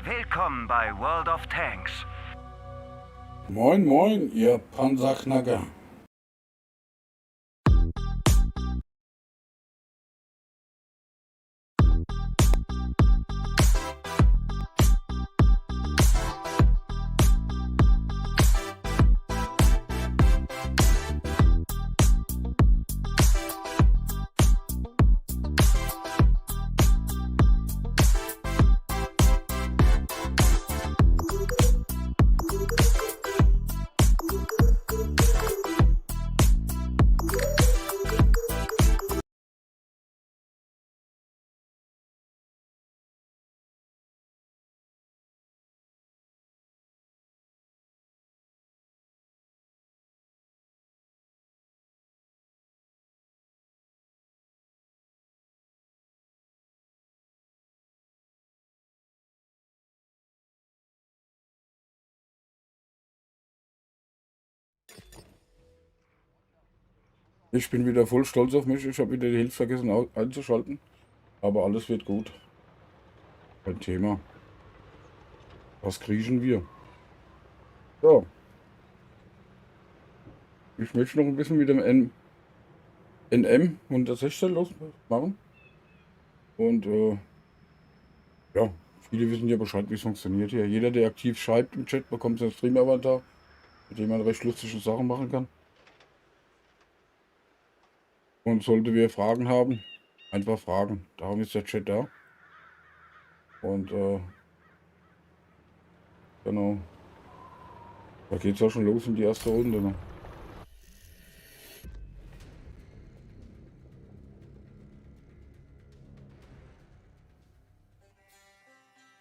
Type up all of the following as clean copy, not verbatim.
Willkommen bei World of Tanks. Moin moin, ihr Panzerknacker. Ich bin wieder voll stolz auf mich. Ich habe wieder die Hilfe vergessen einzuschalten. Aber alles wird gut. Kein Thema. Was kriechen wir? So. Ich möchte noch ein bisschen mit dem NM 116 losmachen. Und ja, viele wissen ja Bescheid, wie es funktioniert hier. Jeder, der aktiv schreibt im Chat, bekommt einen Stream-Avatar, mit dem man recht lustige Sachen machen kann. Und sollte wir Fragen haben, einfach fragen. Darum ist der Chat da. Und genau. Da geht's auch schon los in die erste Runde. Ne?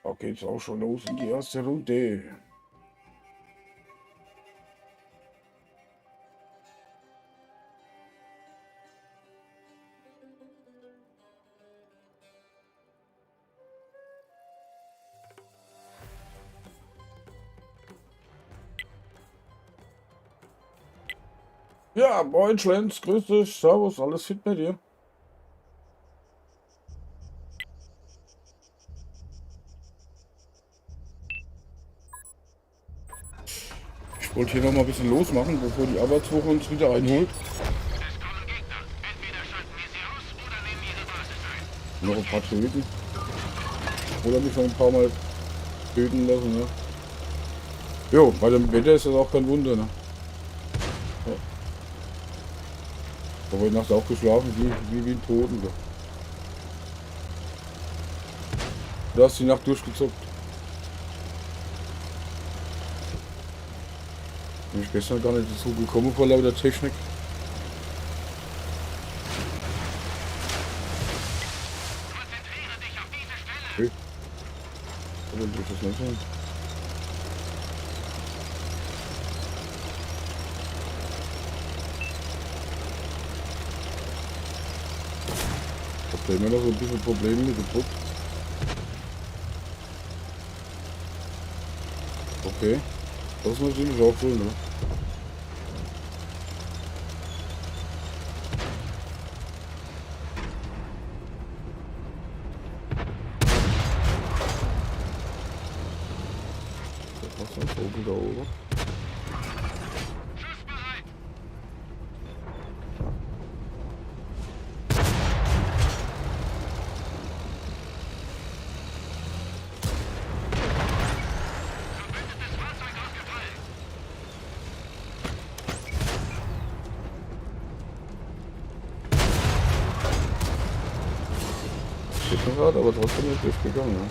Da geht's auch schon los in die erste Runde. Ja, moin Schlenz, grüß dich, servus, alles fit bei dir? Ich wollte hier noch mal ein bisschen losmachen, bevor die Arbeitswoche uns wieder einholt. Noch ein paar töten. Oder mich noch ein paar Mal töten lassen, ne? Jo, bei dem Wetter ist das auch kein Wunder, ne? Ja. Aber heute Nacht auch geschlafen, wie ein Toten. So. Du hast die Nacht durchgezockt. Bin ich gestern gar nicht dazu gekommen vor lauter Technik. Okay. Oder will ich das nicht sein? Ich habe immer noch so ein bisschen Probleme mit dem Druck. Okay. Das ist natürlich auch schön, ne? Was ist ein Vogel da oben? Steht noch gerade, aber trotzdem nicht durchgegangen, ne?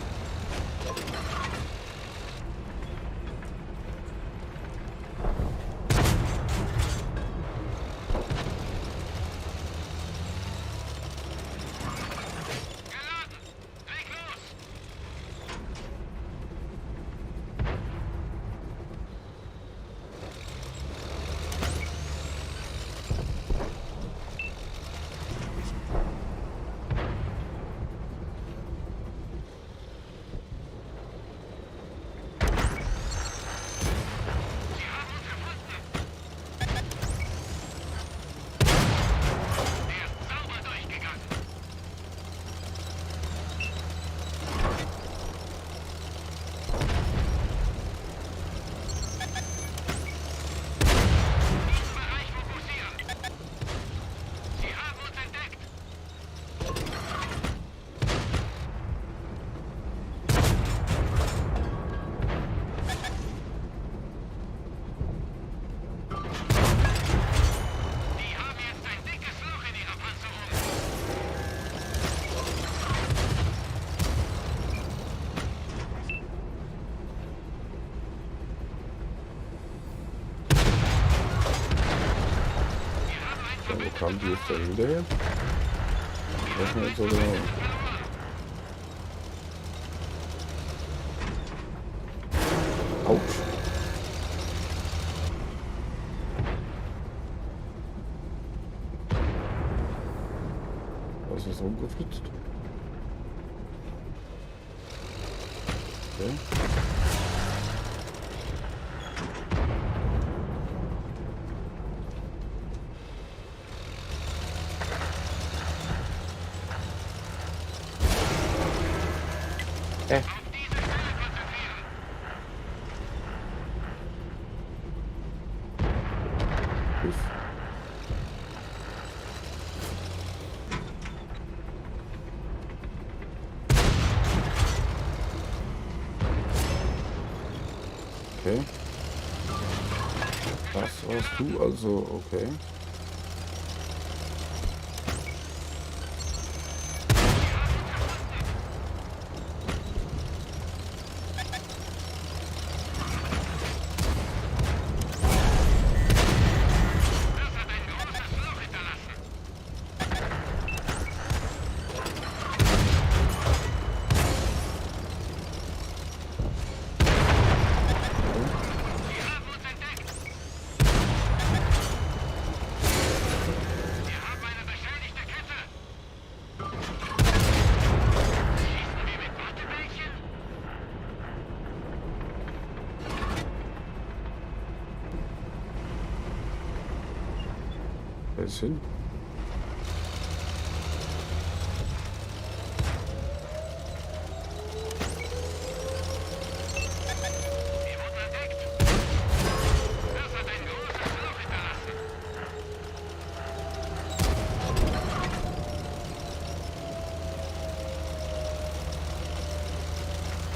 kam die jetzt da wieder her? Was man jetzt so genau. Autsch. Was ist rumgeflitzt? Okay. Uff. Okay. Das warst du also, okay. Wer ist hin?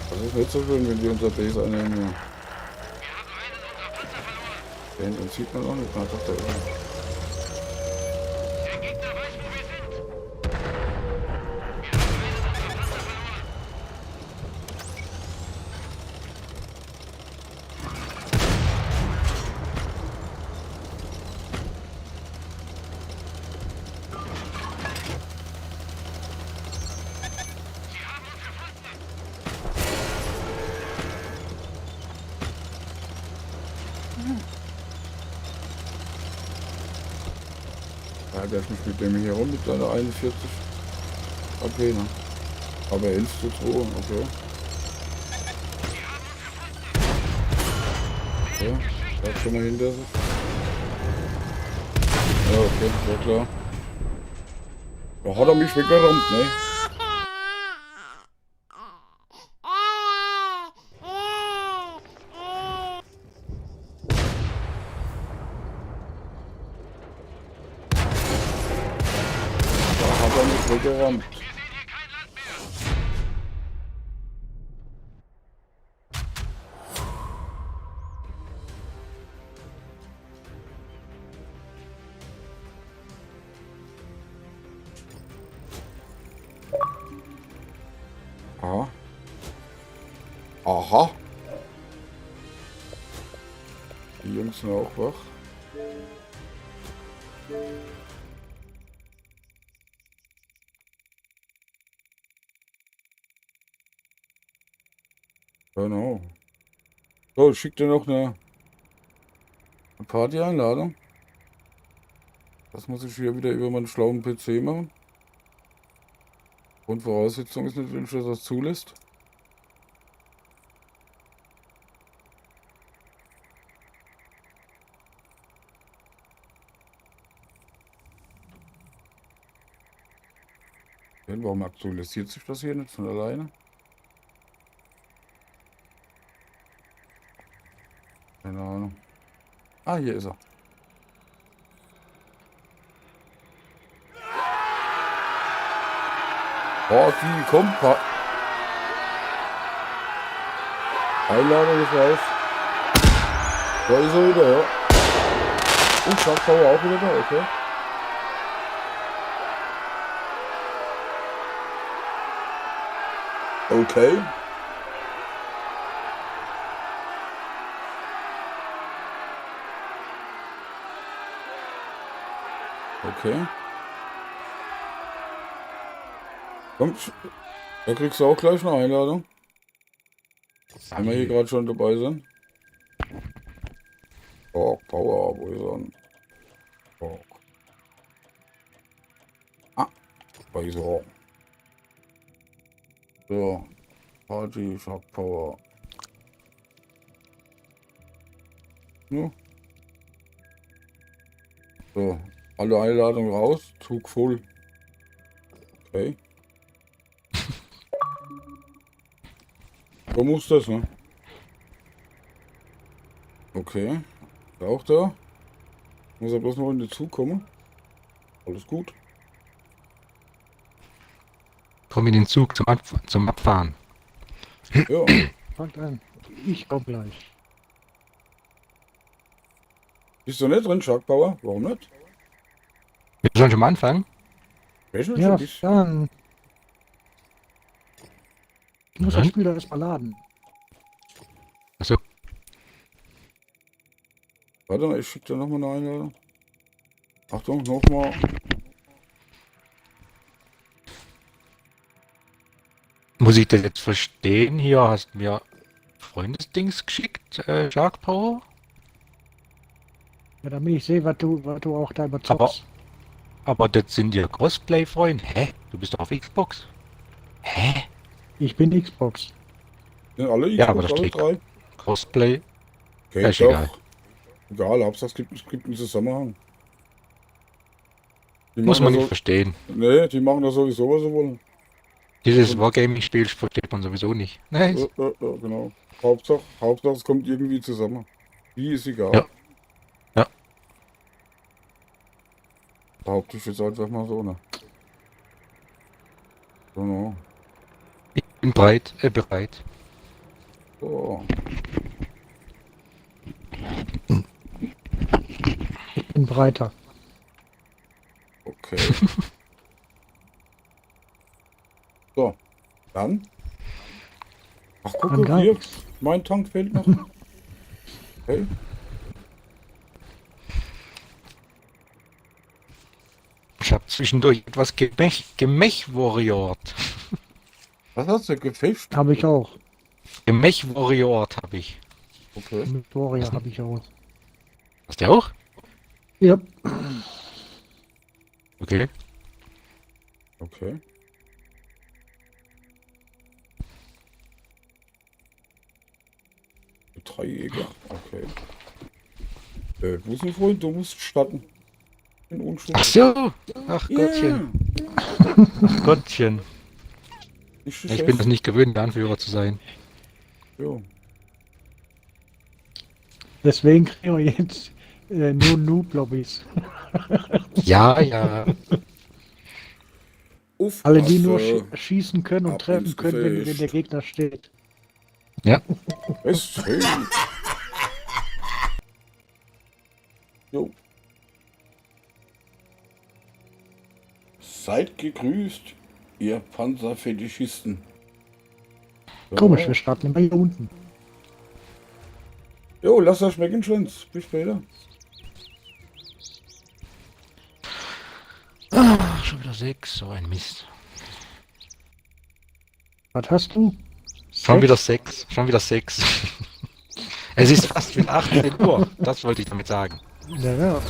Das ist nicht so schön, wenn wir unser Base einnehmen. Ja. Den sieht man auch nicht. Na, doch, da ist er. Ja, der ist nicht mit dem hier rum mit seiner 41 AP, ne? Aber 11:2, okay. Ja, der hat schon mal hinter sich. Ja, okay, ja klar. Da hat er mich weggerammt, ne? Da hat er mich weggerammt. Aha. Aha. Die Jungs sind auch wach. Genau. So, ich schicke dir noch eine Party-Einladung. Das muss ich hier wieder über meinen schlauen PC machen. Und Voraussetzung ist natürlich, dass das zulässt. Warum aktualisiert sich das hier nicht von alleine? Keine Ahnung. Ah, hier ist er. Party, komm, Einladung ist raus. Da ist er wieder, ja. Und Schatzauer auch wieder da, okay. Okay. Okay. Komm, da kriegst du auch gleich eine Einladung. Wenn wir hier gerade schon dabei sind. Oh, Power, wo ist er? Oh. Ah, da ist er. So, Party, Shark Power. Ja. So, alle Einladungen raus, Zug voll. Okay. So muss das, ne? Okay. Auch da. Muss er bloß noch in den Zug kommen. Alles gut. Komm in den Zug zum Abfahren. Ja. Fangt an. Ich komm gleich. Bist du nicht drin, Shark Power? Warum nicht? Wir sollen schon mal anfangen? Welchen Ja, schon? dann. Ich muss das Nein. Spiel doch erstmal laden. Achso, Warte mal, ich schicke dir nochmal eine Einladung. Achtung, nochmal. muss ich das jetzt verstehen? Hier hast du mir Freundesdings geschickt, Shark Power? Ja, damit ich sehe, was du auch da überzockst. Aber das sind ja Crossplay-Freunde. Hä? Du bist doch auf Xbox? Hä? Ich bin Xbox. Sind alle Ja, aber Xbox, das alle steht- drei? Crossplay? Okay, Ja, ist doch. egal. Egal, Hauptsache es gibt einen Zusammenhang. Die Muss machen man das nicht verstehen. Nee, die machen das sowieso, was sie wollen. Dieses Wargaming-Spiel versteht man sowieso nicht. Nein. Ja, genau. Hauptsache es kommt irgendwie zusammen. Wie ist egal. Ja. Ja. Behaupte ich jetzt einfach mal so, ne? Genau. Ich bin bereit. So. Ich bin breiter. Okay. So. Dann. Ach, Dann guck gar hier. nichts. Mein Tank fehlt noch. Okay. Ich habe zwischendurch etwas Gemech-Warriort. Was hast du gefischt? Habe ich auch. Gemech-Warriort habe ich. Okay. Mit Warrior habe ich auch. Hast du auch? Ja. Okay. Okay. Drei Jäger. Okay. Wo ist ein Freund? Du musst starten. In Unschuld. Ach so. Ach Gottchen. Ach Gottchen. Ich Ich bin es nicht gewöhnt, der Anführer zu sein. Ja. Deswegen kriegen wir jetzt nur Noob-Lobbys. Ja, ja. Uff, Alle, die nur Waffe. schießen können und Ab treffen ins können, wenn Gefecht. der Gegner steht. Ja. Ist schön. Jo. Seid gegrüßt, ihr Panzerfetischisten. So. Komisch, wir starten immer hier unten. Jo, lasst das schmecken, Schwanz. Bis später. Ah, schon wieder 6, so ein Mist. Was hast du? Schon wieder 6, schon wieder 6. Es ist fast wieder 18 Uhr, das wollte ich damit sagen. Ja, ja.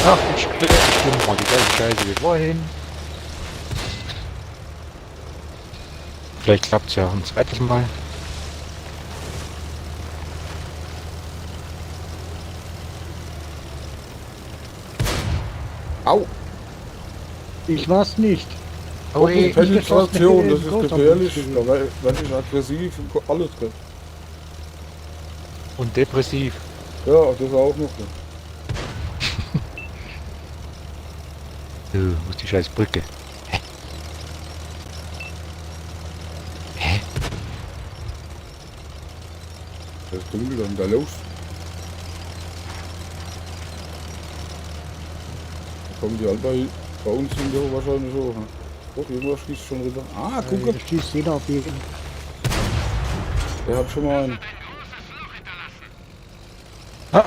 Ach, ich bin mal die gleiche Scheiße wie vorhin. Vielleicht klappt es ja auch ein zweites Mal. Au! Ich war's nicht. Oh, ey. Penetration, das ist Großer gefährlich. Bus Da werde ich aggressiv und alles drin. Und depressiv. Ja, das auch noch. Wo ist die scheiß Brücke? Hä? Hä? Das ist dunkel und da los. Da kommen die alle bei uns sind ja wahrscheinlich so. Ne? Oh, irgendwas schießt schon rüber. Ah, guck, Da schießt jeder auf jeden. der hat schon mal einen. Ah.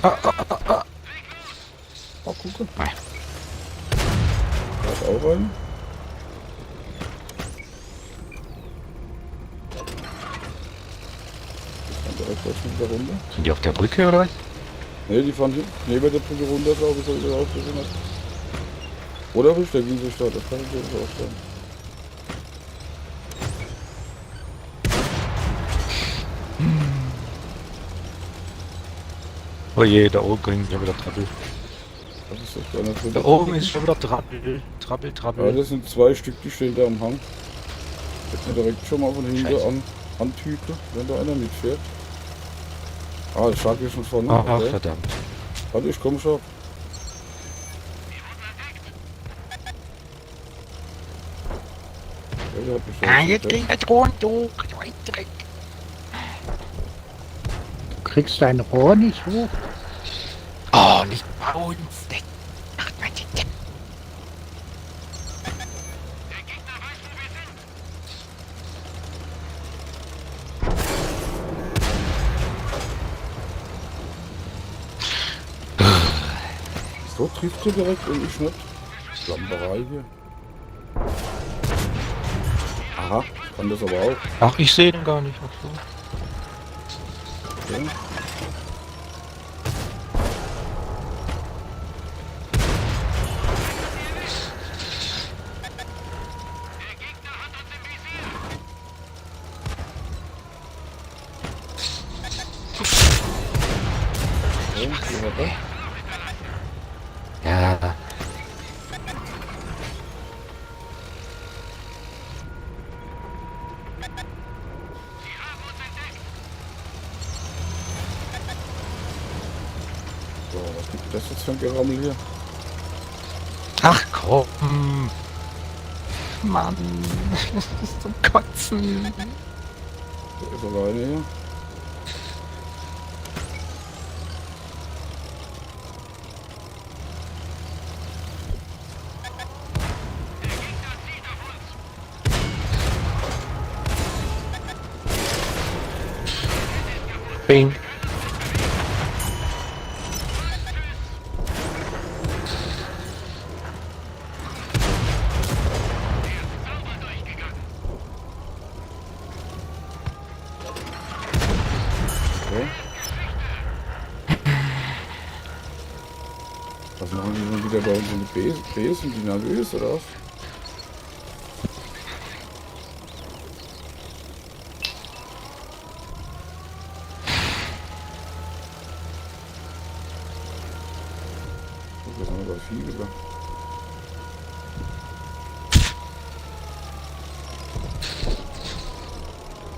Ah. Oh, gucke. Nein. Da ist auch ein. Das kann direkt gleich schon wieder runter. Sind die auf der Brücke oder was? Ne, die fahren hinten neben der Brücke runter, glaube ich, so wie das ausgesehen hat. Oder verstecken sich da, das kann natürlich auch sein. Oh je, da oben kriegen wir wieder Trappel. Das ist echt einer für Da oben ist schon wieder Trappel. Trappel. Ja, das sind 2 Stück, die stehen da am Hang. Ich mir direkt schon mal von hinten Scheiße. antüte, wenn da einer mitfährt. Ah, das Shark ist schon vorne. Ach, Okay. verdammt. Warte, ich komm schon. Ja, der hat mich Ah, schon jetzt entdeckt. geht der Thron durch. Dreck. Du kriegst dein Rohr nicht hoch. Oh, nicht bei uns. Ach, mein Gott. So trifft er direkt und ich nicht. Lamberei hier. Aha, kann das aber auch. Ach, ich sehe den gar nicht. Ach so. Okay. Okay, wo hat er? Ja. So, was gibt das jetzt für ein Gerammel hier? Ach komm. Mann. Das ist zum Kotzen. Der ist alleine hier. Bing. Okay. Was machen die denn wieder da unten die Besen, die nervös oder was? Das sind aber viele.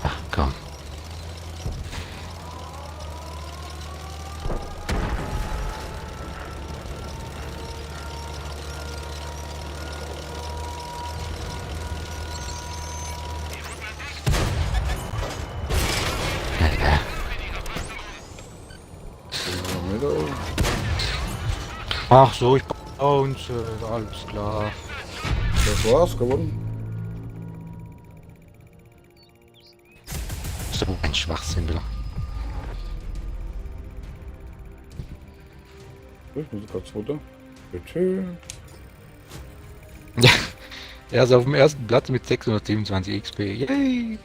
Ach komm. Ja. Mit da oben. Ach so, ich bounce. Alles klar. Das war's, gewonnen. So ein Schwachsinn wieder. Ich muss kurz runter. Bitte. Ja. Er ist auf dem ersten Platz mit 627 XP. Yay!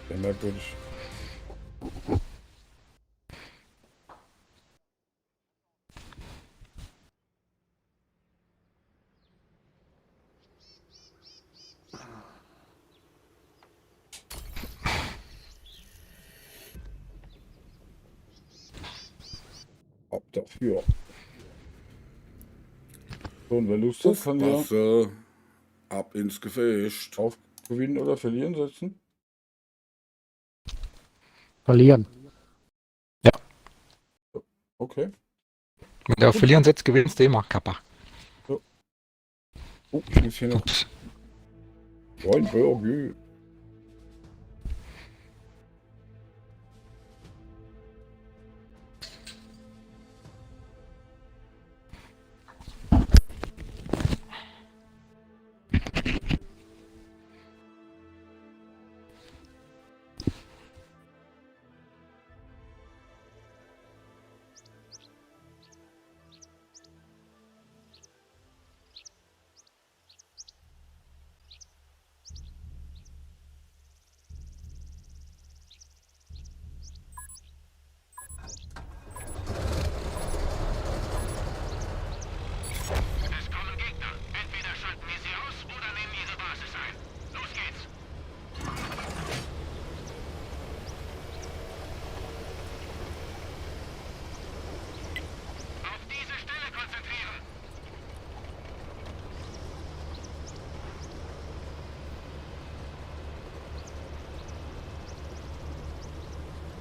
Sehr merkwürdig. Ab dafür. So, und wer Lust hat, kann ja ab ins Gefecht. Auf gewinnen oder verlieren setzen. Verlieren. Okay. Wenn du auf Verlieren setzt, gewinnst du immer, Kappa. Oh, ich muss hier noch Ups. ein Burger.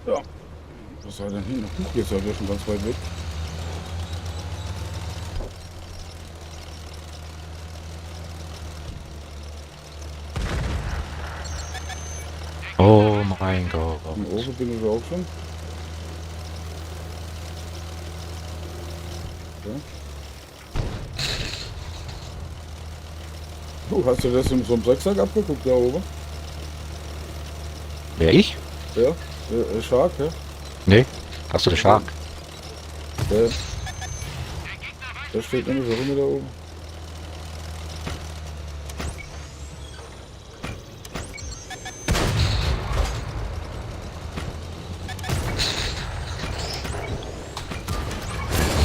Ja. Was sei denn hin? Huch, jetzt seid ihr schon ganz weit weg. Oh mein Gott. Im Ofen bin ich auch schon. Okay. Hast du das in so einem Sechsack abgeguckt da oben? Wer ich? Ja, Shark, ja? Nee. Hast du den Shark? Der, der steht nämlich auch immer da oben.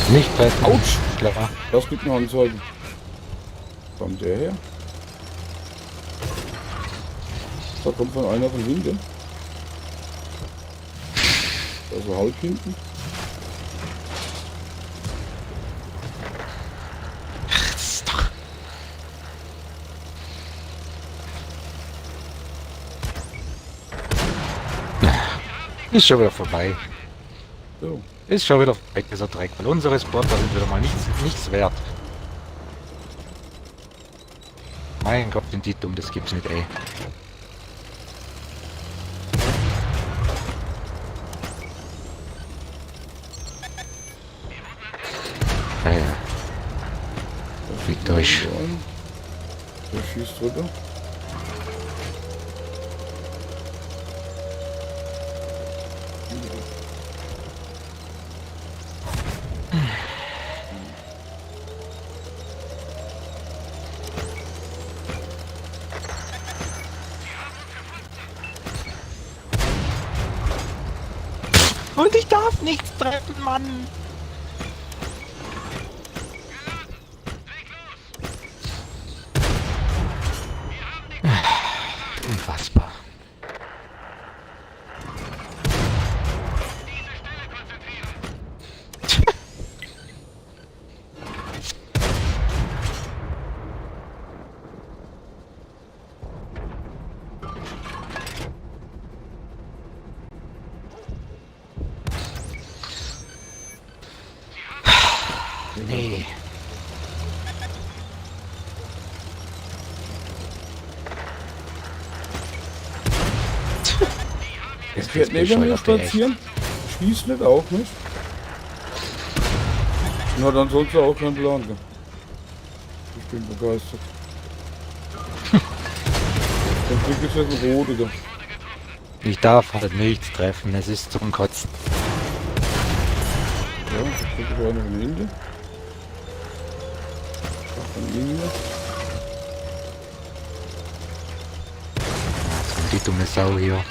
Nicht treffen. Autsch! Klar. Das gibt noch Anzeigen. Kommt der her? Da kommt von einer von hinten. Also halb hinten. Das ist doch... Ist schon wieder vorbei. So. Ist schon wieder vorbei, dieser Dreck. Weil unsere Sportler sind wieder mal nichts wert. Mein Gott, sind die dumm, das gibt's nicht, ey. Naja. Fliegt durch. Der schießt drüber. Und ich darf nichts treffen, Mann! Unfassbar. Nee. Es fährt neben mir spazieren. Schießt nicht auch nicht. Na, dann sollst du auch keinen Plan haben. Ich bin begeistert. Dann krieg ich jetzt ein Rote da. Ich darf halt nichts treffen, es ist zum Kotzen. Ja, das krieg ich eine von hinten. Von hinten. Die dumme Sau hier.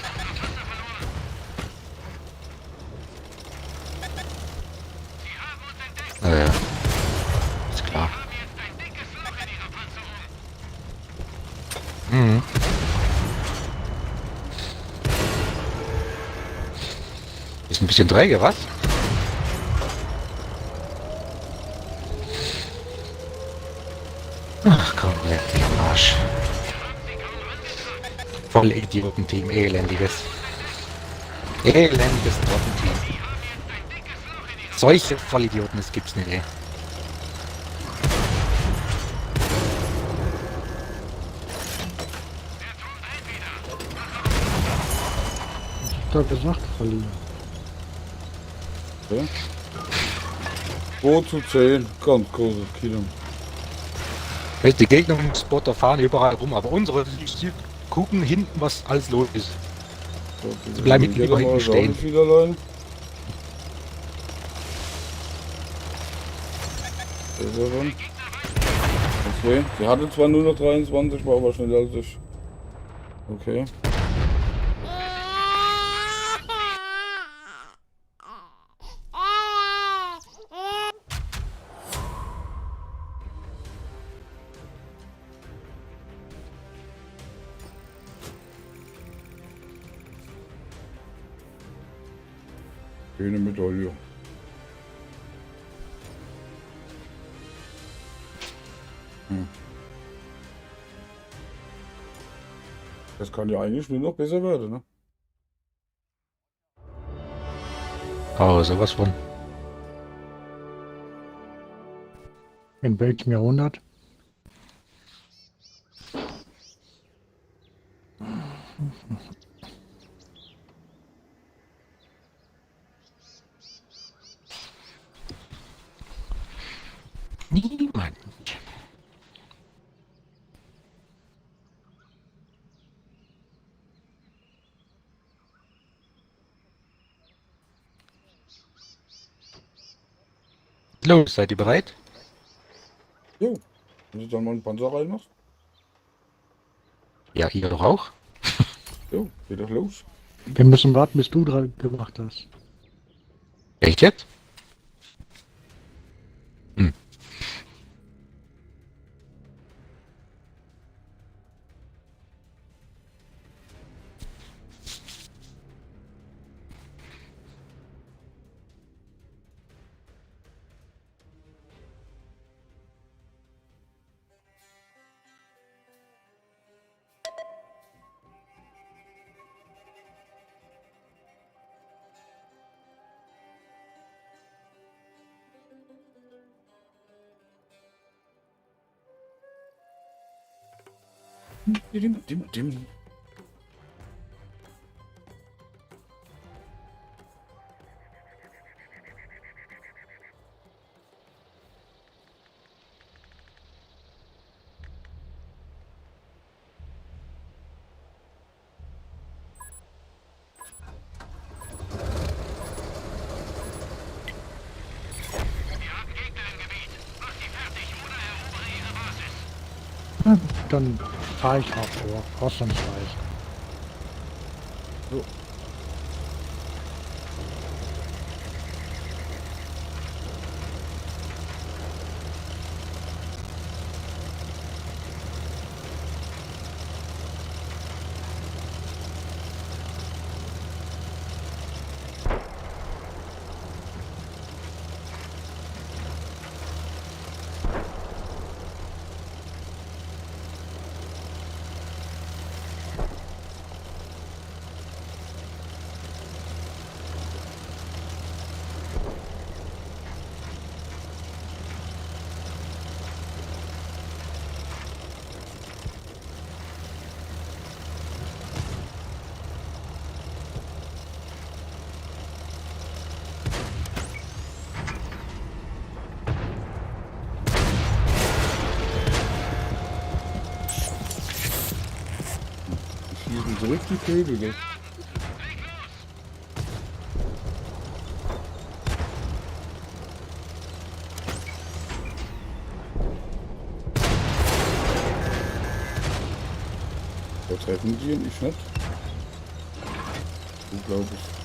Naja, ist klar. Mhm. Ist ein bisschen träge, was? Ach komm, leck dich am Arsch. Voll Idiotenteam, elendiges. Elendiges Trottenteam. Solche Vollidioten, das gibt's nicht, ey. Ich hab gesagt, verlieren. Ja. 2:10, ganz großes Kilo. Die Gegner im Spotter fahren überall rum, aber unsere die gucken hinten, was alles los ist. Sie bleiben lieber hinten stehen. Okay, sie hatte zwar nur noch 23, war aber schneller als ich. Okay. Schöne Medaille. Das kann ja eigentlich nur noch besser werden, ne? Aber sowas von. In welchem Jahrhundert? Niemand. Los, seid ihr bereit? Jo. Wenn du dann mal einen Panzer reinmachst. Ja, ihr doch auch. Jo, geht doch los. Wir müssen warten, bis du dran gemacht hast. Echt jetzt? Hm. Dim. Dann fahre ich mal vor, ausnahmsweise. So. Schießen zurück die Vögel, gell? Da treffen die und ich nicht. Du glaub ich.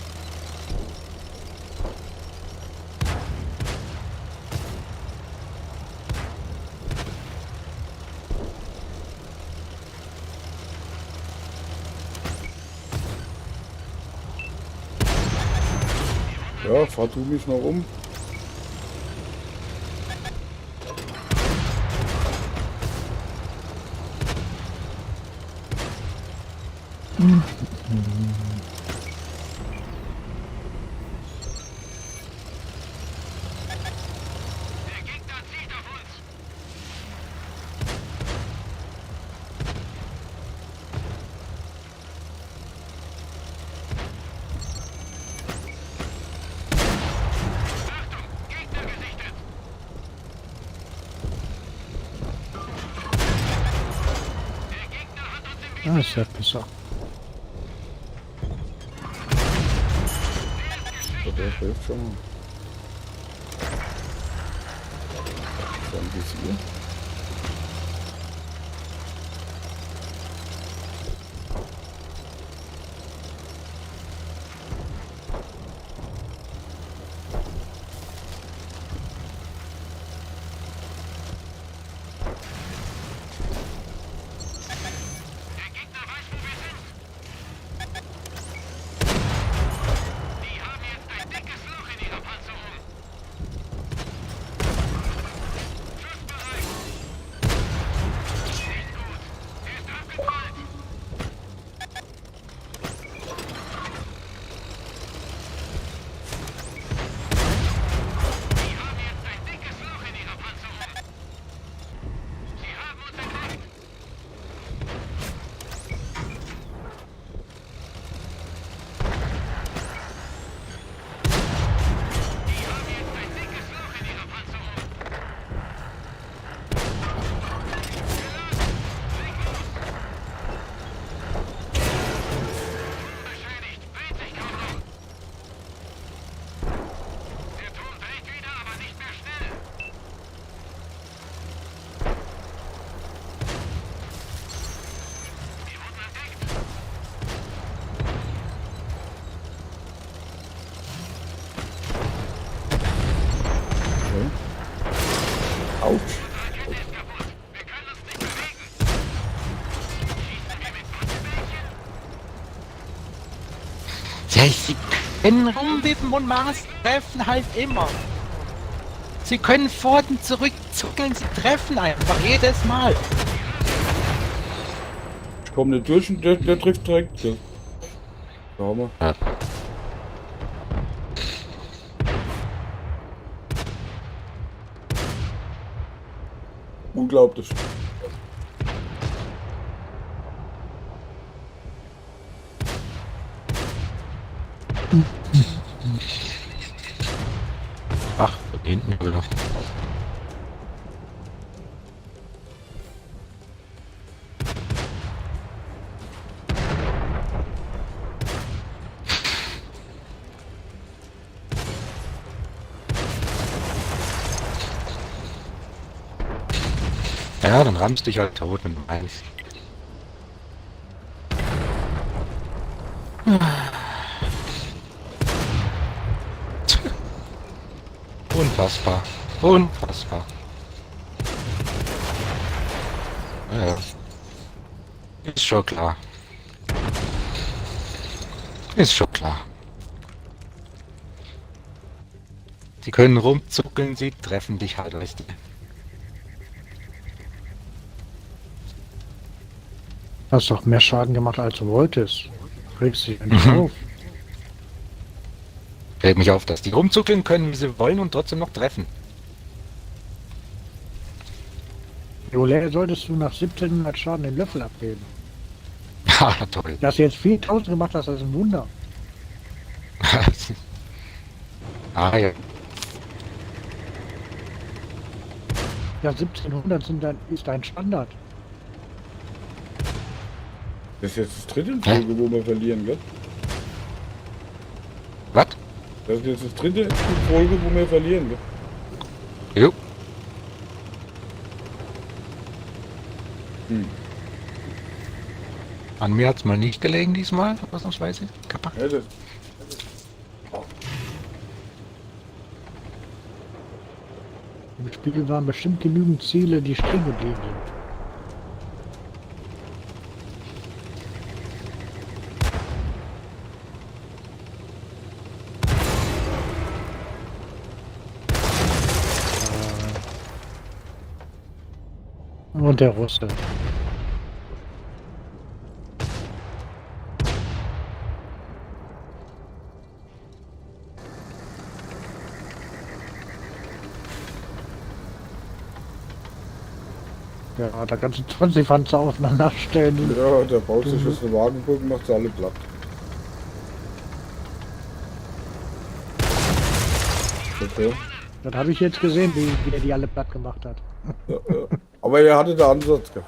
Ja, fahr du mich noch um. Ah, ist ja besser. So, der hilft schon mal. Dann geht's hier. Ja, sie können rumwippen und Mars treffen halt immer. Sie können vor und zurück zuckeln, sie treffen einfach jedes Mal. Ich komme nicht durch und der trifft direkt. Ja. Schau mal. Ja. Unglaublich. Ach, von hinten wieder. Ja, dann rammst dich halt tot mit dem Eis. Unfassbar. Unfassbar. Ja. Ist schon klar. Ist schon klar. Sie können rumzuckeln, sie treffen dich halt, weißt du. Hast doch mehr Schaden gemacht, als du wolltest. Regst dich ja nicht auf. Fällt mich auf, dass die rumzuckeln können, wie sie wollen und trotzdem noch treffen. Jolä, solltest du nach 1700 Schaden den Löffel abgeben. Ha, toll. Dass du jetzt 4000 gemacht hast, das ist ein Wunder. Ah ja. Ja, 1700 ist dein Standard. Das ist jetzt das dritte in Folge, wo wir verlieren, gell? Was? Das ist jetzt das dritte in Folge, wo wir verlieren, gell? Jo. An mir hat's mal nicht gelegen diesmal, ausnahmsweise. Kappa. Ja, das, Im Spiel waren bestimmt genügend Ziele, die stehen geblieben sind. Und der Russe. Ja, da kannst du 20 Panzer aufeinander stellen. ja, der baut sich jetzt eine Wagenbrücke und macht sie alle platt. Okay. Das habe ich jetzt gesehen, wie der die alle platt gemacht hat. Ja, ja. Aber er hatte den Ansatz, gell?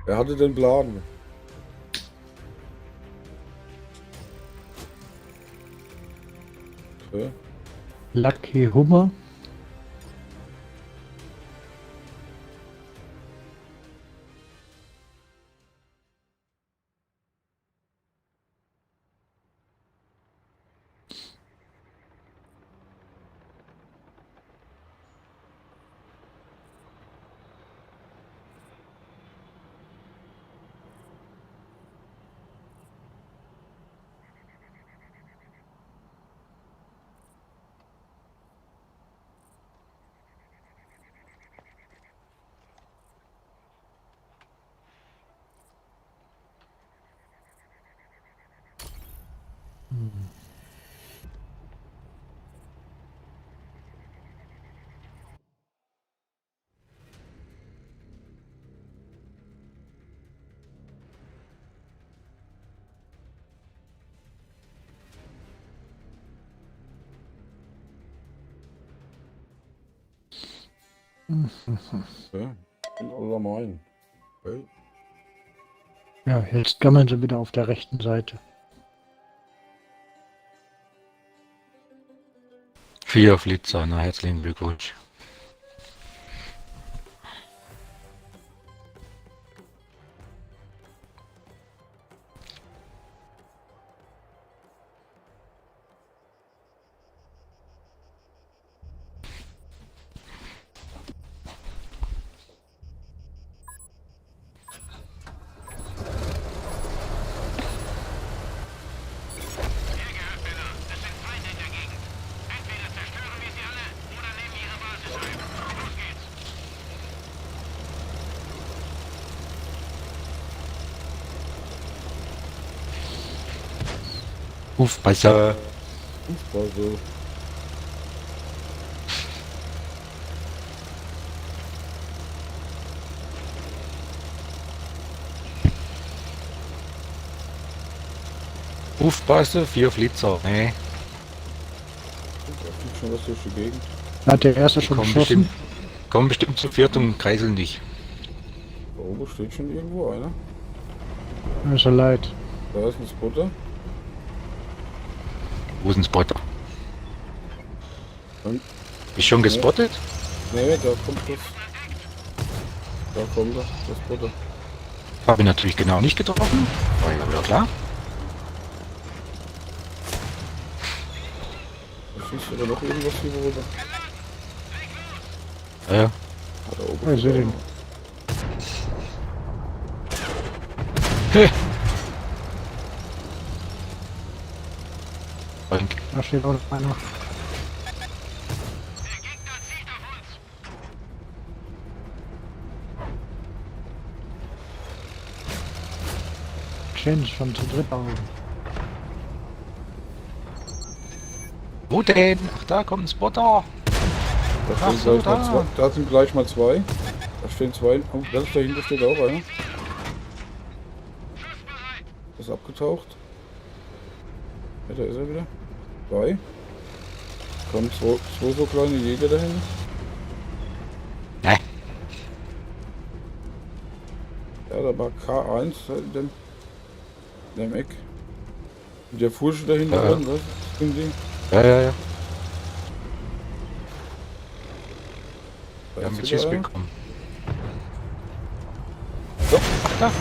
Er hatte den Plan. Okay. Lucky Hummer. Okay. In aller Main. Okay. Ja, jetzt gammeln sie wieder auf der rechten Seite. 4 Flitzer, na herzlichen Glückwunsch. Aufpasser. Also, Aufpassen, 4 Flitzer. Nee, da fliegt schon was durch die Gegend. Hat der erste schon geschossen? kommen bestimmt zu viert und kreiseln dich. Da oben steht schon irgendwo einer. Ist ja leid. Da ist ein Spotter. Wo ist ein Spotter? Und, Ist schon gespottet? nee, da kommt das. Da kommt er, das Spotter. Habe ich natürlich genau nicht getroffen. War ja wieder klar. Da schießt aber noch irgendwas hier runter. Ja, Ah, da oben. Ja, ich sehe den. Da steht auch noch einer. Change schon zu dritt Augen. Wo denn? Ach, da kommt ein Spotter. Da, Ach stehen so, gleich mal da. zwei, da sind gleich mal zwei. Da stehen zwei. Oh, das dahinter steht auch einer. Ist abgetaucht. Ja, da ist er wieder. Zwei. Kommen zwei so kleine Jäger dahin. Ne, Ja, da war K1 in dem Eck. Und der Fursche dahinter Ja. drin, was? Das Ding. ja. Da Wir haben ist jetzt wieder Schiss einer. bekommen. So. Ach, da.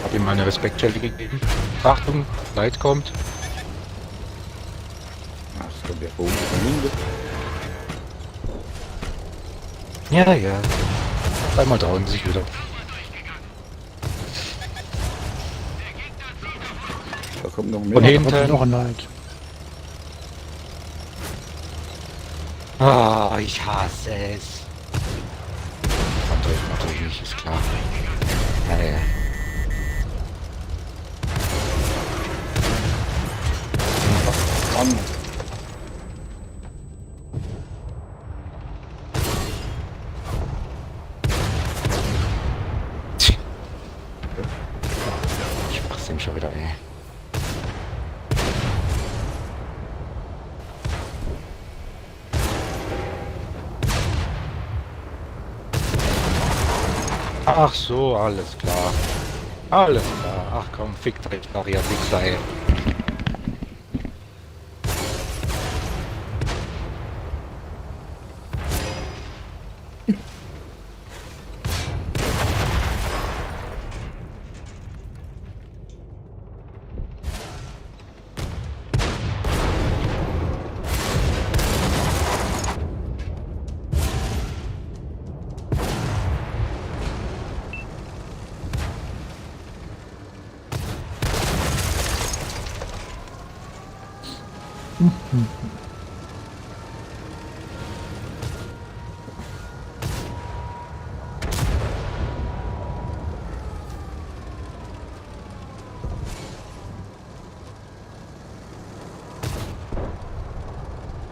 Hab ihm meine Respektschelle gegeben. Achtung, Leid kommt. Ach, das kommt der Bogen von hinten. Ja. Einmal trauen sie sich wieder. Da kommt noch mehr. Von Da hinten. kommt noch ein Leid. Ah, ich hasse es. Natürlich nicht, ist klar. Ja. Mann. Tch. Ich mach's ihm schon wieder, ey. Ach so, alles klar. Alles klar. Ach komm, fickt euch, Maria Wichser, ey.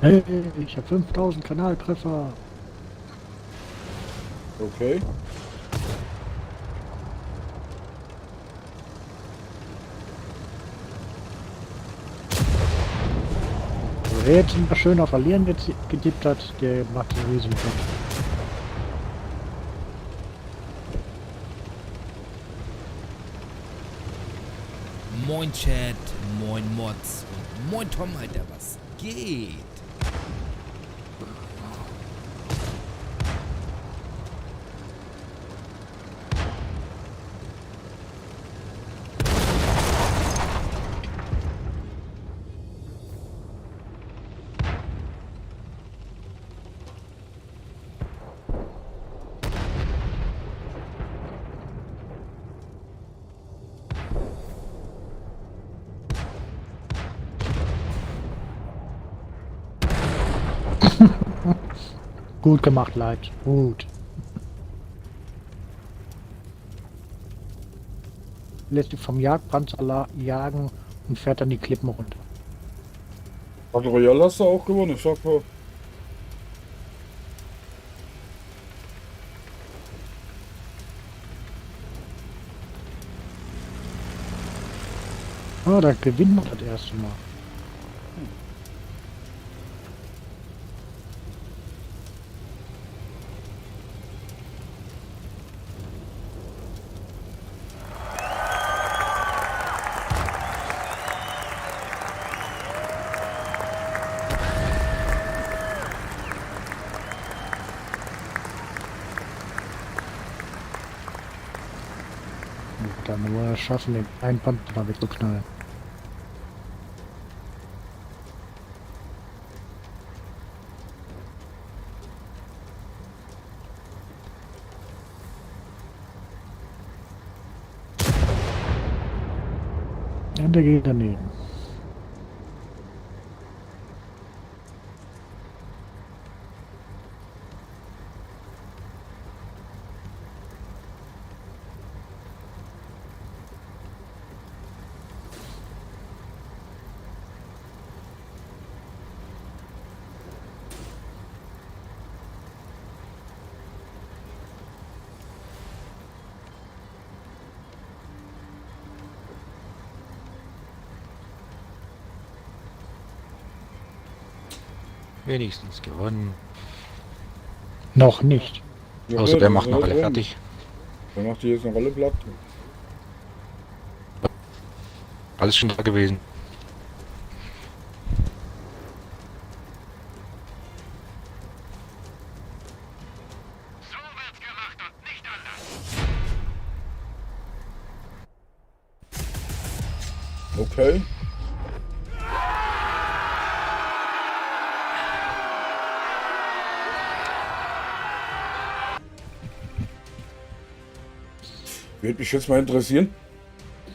Hey, ich habe 5000 Kanaltreffer. Okay. Wer jetzt mal schön auf Verlieren getippt hat, der macht den Riesenpott. Moin Chat, moin Mods und moin Tom, Alter, was geht? Gut gemacht, Leid. Gut. lässt sich vom Jagdpanzer jagen und fährt dann die Klippen runter. Battle Royale hast du auch gewonnen, sag mal. Ah, da gewinnt man das erste Mal. Dann wollen wir es schaffen, den einen Panzer da wegzuknallen. Ja, der geht daneben. Wenigstens gewonnen. Noch nicht. Ja, Außer der das macht ist noch ja alle drin. fertig. Der macht die jetzt eine Rolle platt. Alles schon da gewesen. Okay. Würde mich jetzt mal interessieren,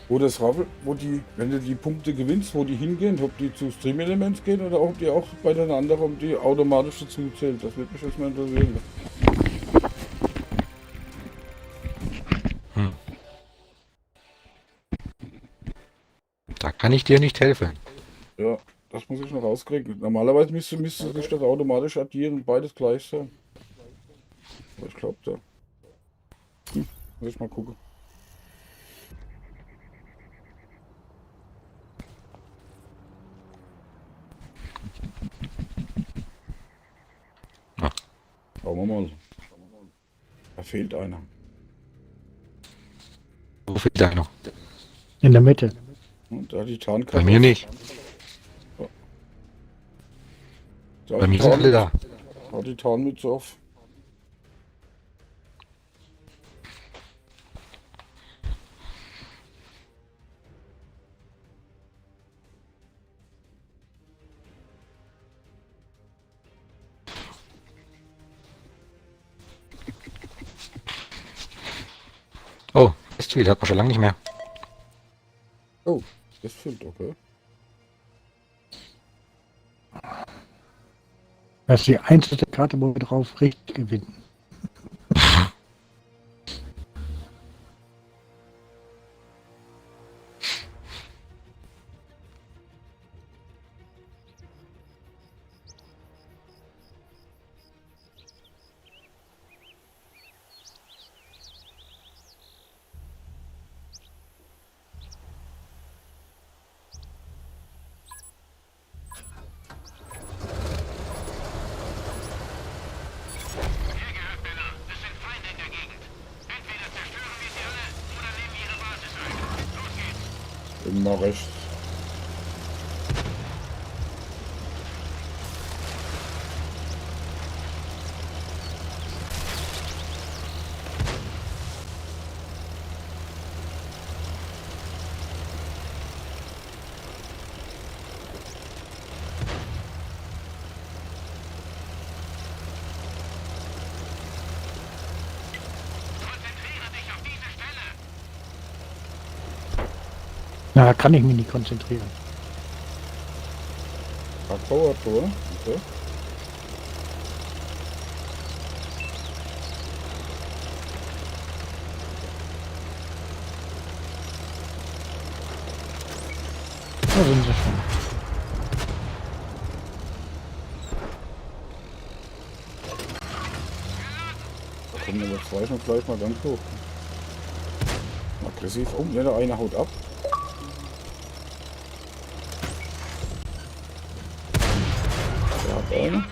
wo das Raffel, wenn du die Punkte gewinnst, wo die hingehen, ob die zu Stream Elements gehen oder ob die auch bei den anderen die automatisch dazu zählt. Das würde mich jetzt mal interessieren. Da kann ich dir nicht helfen. Ja, das muss ich noch rauskriegen. Normalerweise müsste sich das automatisch addieren und beides gleich sein. Aber ich glaube da. Muss ich mal gucken. Ja. Schauen wir mal. Da fehlt einer. Wo fehlt der noch? In der Mitte. Und da die Tarnkarte. Bei mir nicht. Da Bei mir sind alle da. Da die Tarnmütze auf. Oh, Westfield hat man schon lange nicht mehr. Oh, das fehlt, okay. Das ist die einzige Karte, wo wir drauf richtig gewinnen. Immer rechts. Na, kann ich mich nicht konzentrieren. Abbau hat oder? Okay. Da sind sie schon. Da kommen aber zwei schon gleich mal ganz hoch. Aggressiv. Oh, ne, der eine haut ab. Der hat eine.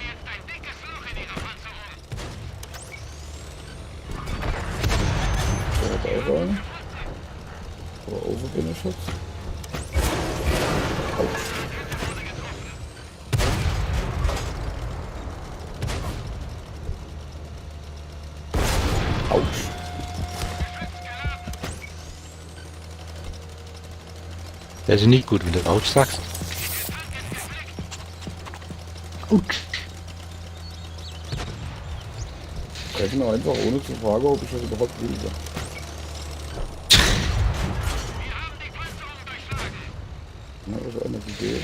Der hat auch eine. Aber over bin ich jetzt. Autsch. Autsch. Das ist nicht gut, wenn du Autsch sagst. Gut. Treffen einfach ohne zu fragen, ob ich das überhaupt will. Ja, das ist eine Idee.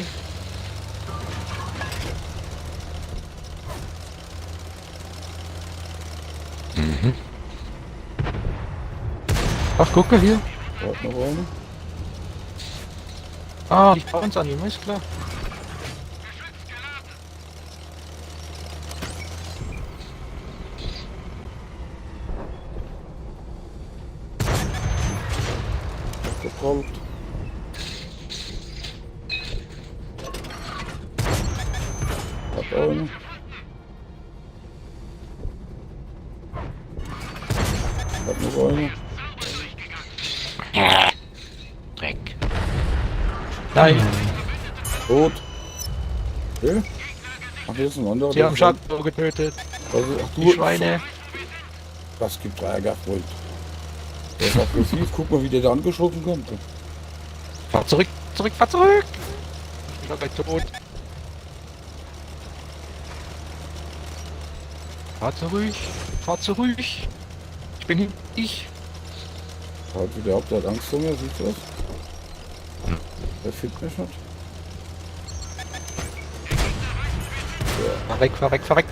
Ach, guck mal hier. Warte noch eine. Ah, die bauen uns an ihm, ist klar. Geprollt. Hat eine. Hat noch eine. Dreck. Nein, Tot. Okay. Ach, hier ist ein anderer. sie haben Schatten getötet. Also, ach, Die Schweine. Das gibt Ärger, Freund. Der ist aggressiv. Guck mal, wie der da angeschossen kommt. Fahr zurück, zurück, fahr zurück. Ich bin doch gleich tot. Fahr zurück, fahr zurück. Ich bin hinter dich. Halt wieder ab, der hat Angst vor mir, siehst du das? Der findet mich nicht. Fahr weg, fahr weg, fahr weg.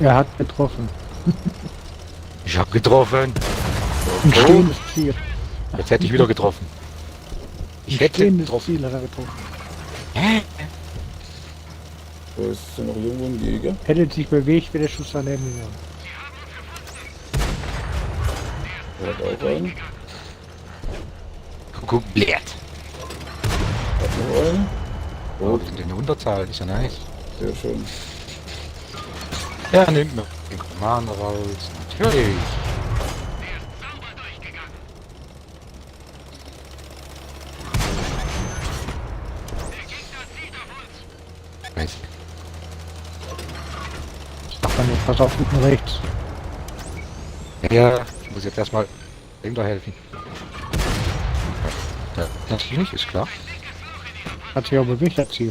Er hat getroffen. Ich hab getroffen. Ein stehendes Ziel. Jetzt hätte ich wieder getroffen. Ich Ein hätte stehendes getroffen. Ziel hat er getroffen. Hä? Da ist ja noch irgendwo ein Jäger. Hätte sich bewegt, wäre der Schuss daneben gegangen. Der hat auch einen. Guck, blärt. Hat noch einen. Oh, Rot. wir sind in der Unterzahl, ist ja nice. Sehr schön. Ja, nimmt mir den Commander raus. Natürlich. Nice. Sag mal nicht, pass auf, unten rechts. Ja, ich muss jetzt erstmal ihm da helfen. Ja, natürlich nicht, ist klar. Hat sich auch bewegt, das Ziel.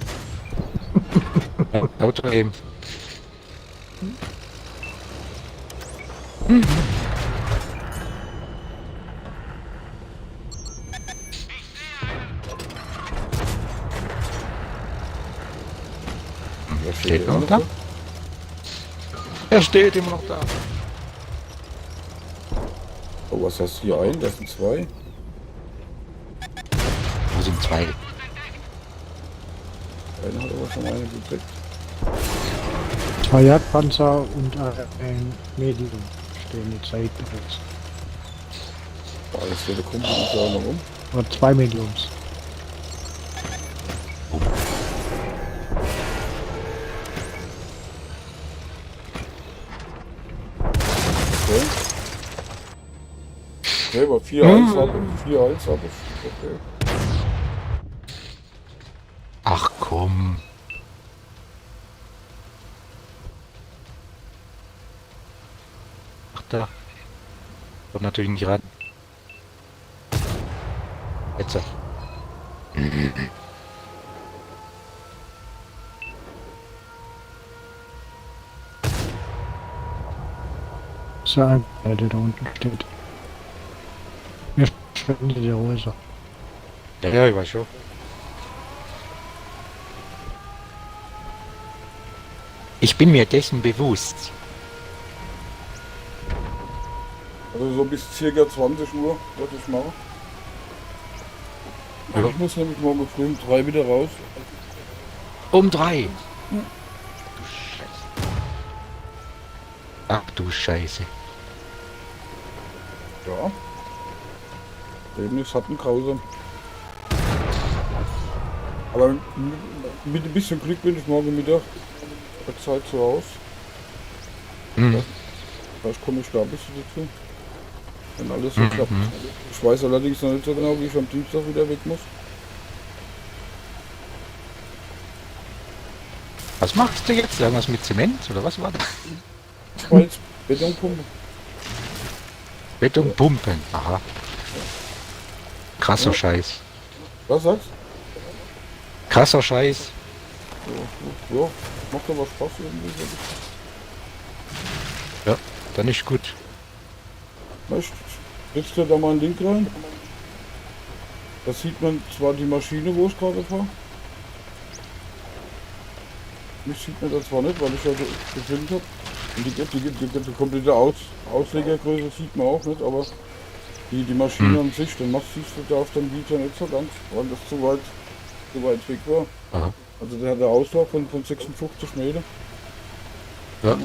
Ja, Auto eben. Wer Steht immer noch da? Er steht immer noch da. Oh, was hast du hier ein? Das sind zwei. Wo sind zwei? Einer hat aber schon eine gekriegt. 2 Jagdpanzer und ein Medium stehen die Zeit bereits. Alles wieder Kumpel und da noch um. Oder 2 Mediums. Okay. Okay, aber 4-1 habe ich. 4-1 habe ich. Okay. Ach komm. Ach da. Kommt natürlich nicht ran. Jetzt. Ist ja ein, der da unten steht. Wir schwimmen in die Häuser. Ja, ich weiß schon. Ich bin mir dessen bewusst. Also so bis circa 20 Uhr werde ich machen. Ja. Ich muss nämlich morgen früh um 3 wieder raus. Um 3. Du Scheiße. Ach du Scheiße. Ja. Leben ist hart und grausam. Aber mit ein bisschen Glück bin ich morgen Mittag bei Zeit zu Hause. Hm. Vielleicht komme ich da ein bisschen dazu. Wenn alles so klappt. Ich weiß allerdings noch nicht so genau, wie ich am Dienstag wieder weg muss. Was machst du jetzt? Irgendwas mit Zement oder was war das? Ich war jetzt Betonpumpe. Beton pumpen. Aha. Krasser Ja. Scheiß. Was sagst Krasser Scheiß. du? Ja, macht aber Spaß irgendwie. Ja, dann ist gut. Ich setze dir da mal einen Link rein. Da sieht man zwar die Maschine, wo ich gerade fahre. Mich sieht man das zwar nicht, weil ich ja gefilmt habe. Und die komplette Auslegergröße sieht man auch nicht, aber die Maschine an sich, dann siehst du da auf dem Video nicht so ganz, weil das zu weit weg war. Aha. Also der hat eine Auslauf von 56 Meter. Ja.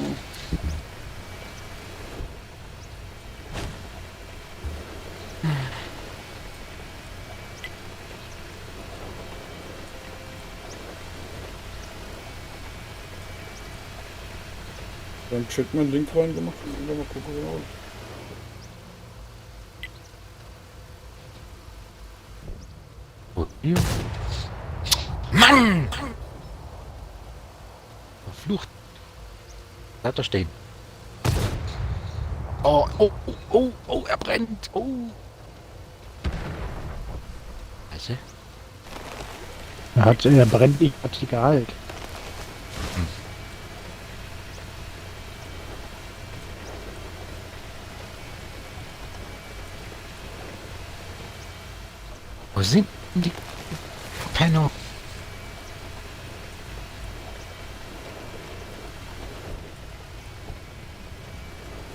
Dann Chat mal einen Link reingemacht und dann mal gucken, genau. Wo hier? Mann! Verflucht. Bleibt da stehen. Oh, oh, oh, oh, oh, er brennt. Oh. Scheiße. Er brennt nicht, hat sie Gehalt. Wo sind denn die Penner?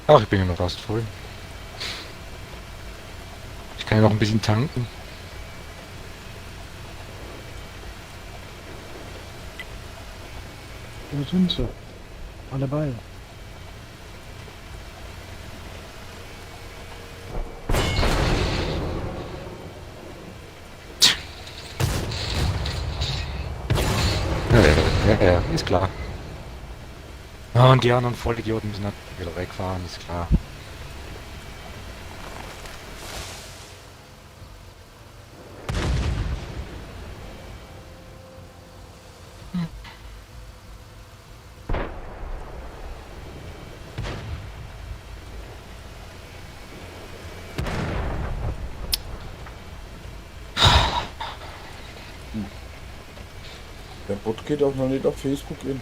Ach, ich bin ja noch fast voll. Ich kann ja noch ein bisschen tanken. Wo sind sie? Alle bei. Ja, ist klar. Ah, und die anderen Vollidioten müssen halt wieder wegfahren, ist klar. Der Bot geht auch noch nicht auf Facebook in.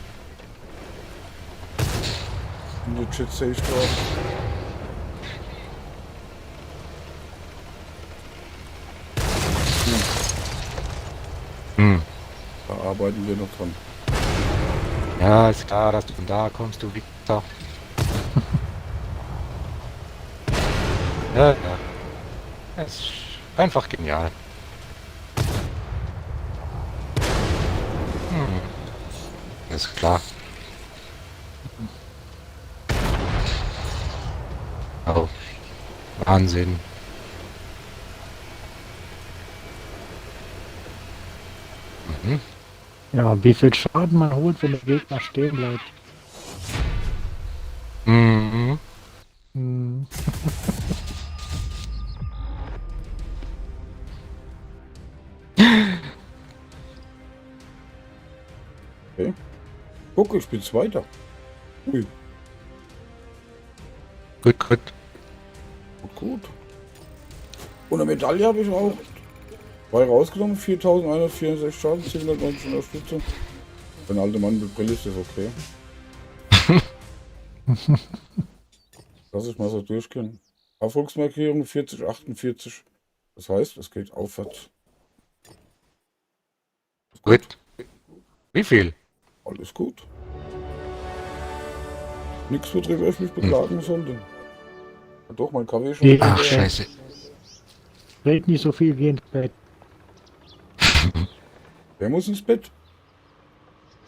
In die Chat sehe ich gerade. Hm. Da arbeiten wir noch dran. Ja, ist klar, dass du von da kommst, du Wichser. Ja, ja. Es ist einfach genial. Ist klar. Oh. Wahnsinn. Mhm. Ja, wie viel Schaden man holt, wenn der Gegner stehen bleibt. Mhm. Hm. Okay. Guck, ich bin Zweiter. Ui, Gut, gut. gut. Und eine Medaille habe ich auch. 2 rausgenommen, 4.164 Schaden, 790 Unterstützung. Wenn ein alter Mann mit Brille ist, ist okay. Lass ich mal so durchgehen. Erfolgsmarkierung 4048. Das heißt, es geht aufwärts. Gut. Wie viel? Alles gut. Nichts, worüber ich mich beklagen sollte. Doch, mein Kaffee ist schon. Nee. Ach, scheiße. Red nicht so viel, geh ins Bett. Wer muss ins Bett?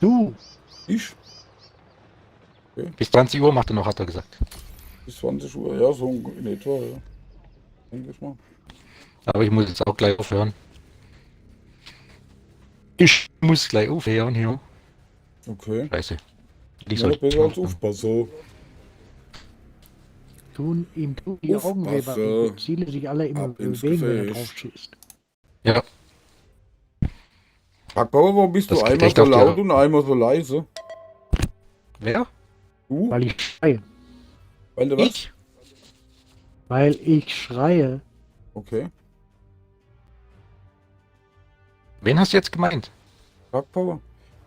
Du! Ich? Bis 20 Uhr macht er noch, hat er gesagt. Bis 20 Uhr, ja, so in etwa, ja. Denke ich mal. Aber ich muss jetzt auch gleich aufhören. Ich muss gleich aufhören hier. Okay. Scheiße. Ich Ja, soll besser als aufpassen. Tun ihm die Augen weh, Aufpasse. weil die Ziele sich alle immer Ab ins bewegen, wenn er Gefäß. drauf schießt. Ja, Hackbauer, warum bist du Das geht einmal echt so auf die laut Augen. und einmal so leise? wer? Du? Weil ich schreie. Weil du was? Ich? Weil ich schreie. Okay. Wen hast du jetzt gemeint? Hackbauer.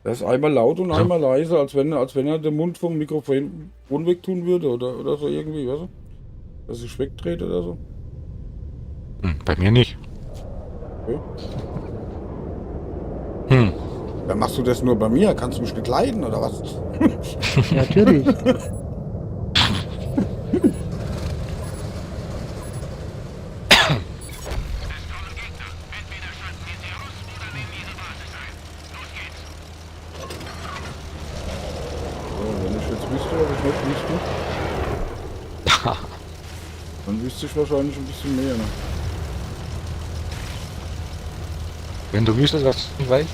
Der ist einmal laut und Ja. einmal leise, als wenn er den Mund vom Mikrofon wegtun würde oder so irgendwie, weißt du? Dass sich wegdreht oder so. Bei mir nicht. Okay. Dann machst du das nur bei mir? Kannst du mich nicht leiden oder was? Natürlich. Ja, wenn ich jetzt wüsste, was ich nicht wüsste, dann wüsste ich wahrscheinlich ein bisschen mehr. Ne? Wenn du wüsstest, was du nicht weißt.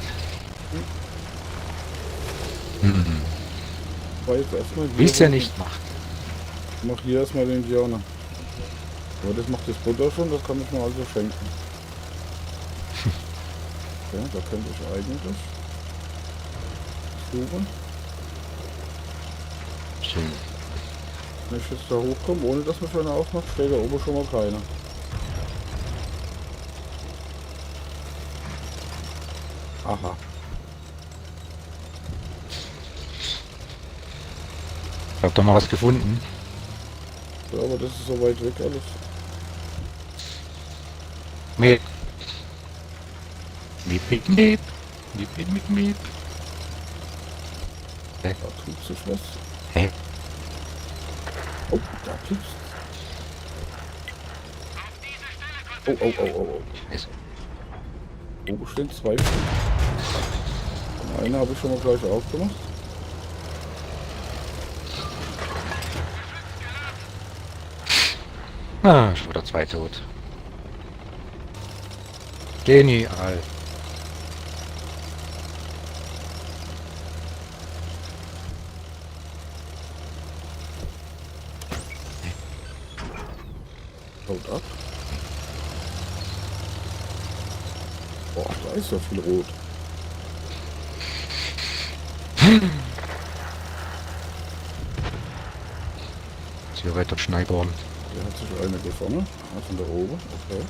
War jetzt erstmal hier. Wie es ja nicht macht. Ich mach hier erstmal den Indianer. Aber das macht das Butter schon, das kann ich mir also schenken. Ja, da könnte ich eigentlich suchen. Schön. Wenn ich jetzt da hochkomme, ohne dass mich einer aufmacht, steht da oben schon mal keiner. Aha. Ich hab doch mal was gefunden. Ja, aber das ist so weit weg alles. Miep. Miep, miep, miep. Miep, miep, miep, miep. Da tut sich was. Hä? Oh, da piepst. Oh, oh, oh, oh, oh. Scheiße. Oben stehen zwei. Eine habe ich schon mal gleich aufgemacht. Ah, schon wieder 2 tot. Genial. Haut ab. Boah, da ist ja viel rot. Hier weiter Schneidborn. Der hat sich eine gefangen. Von da oben. Okay.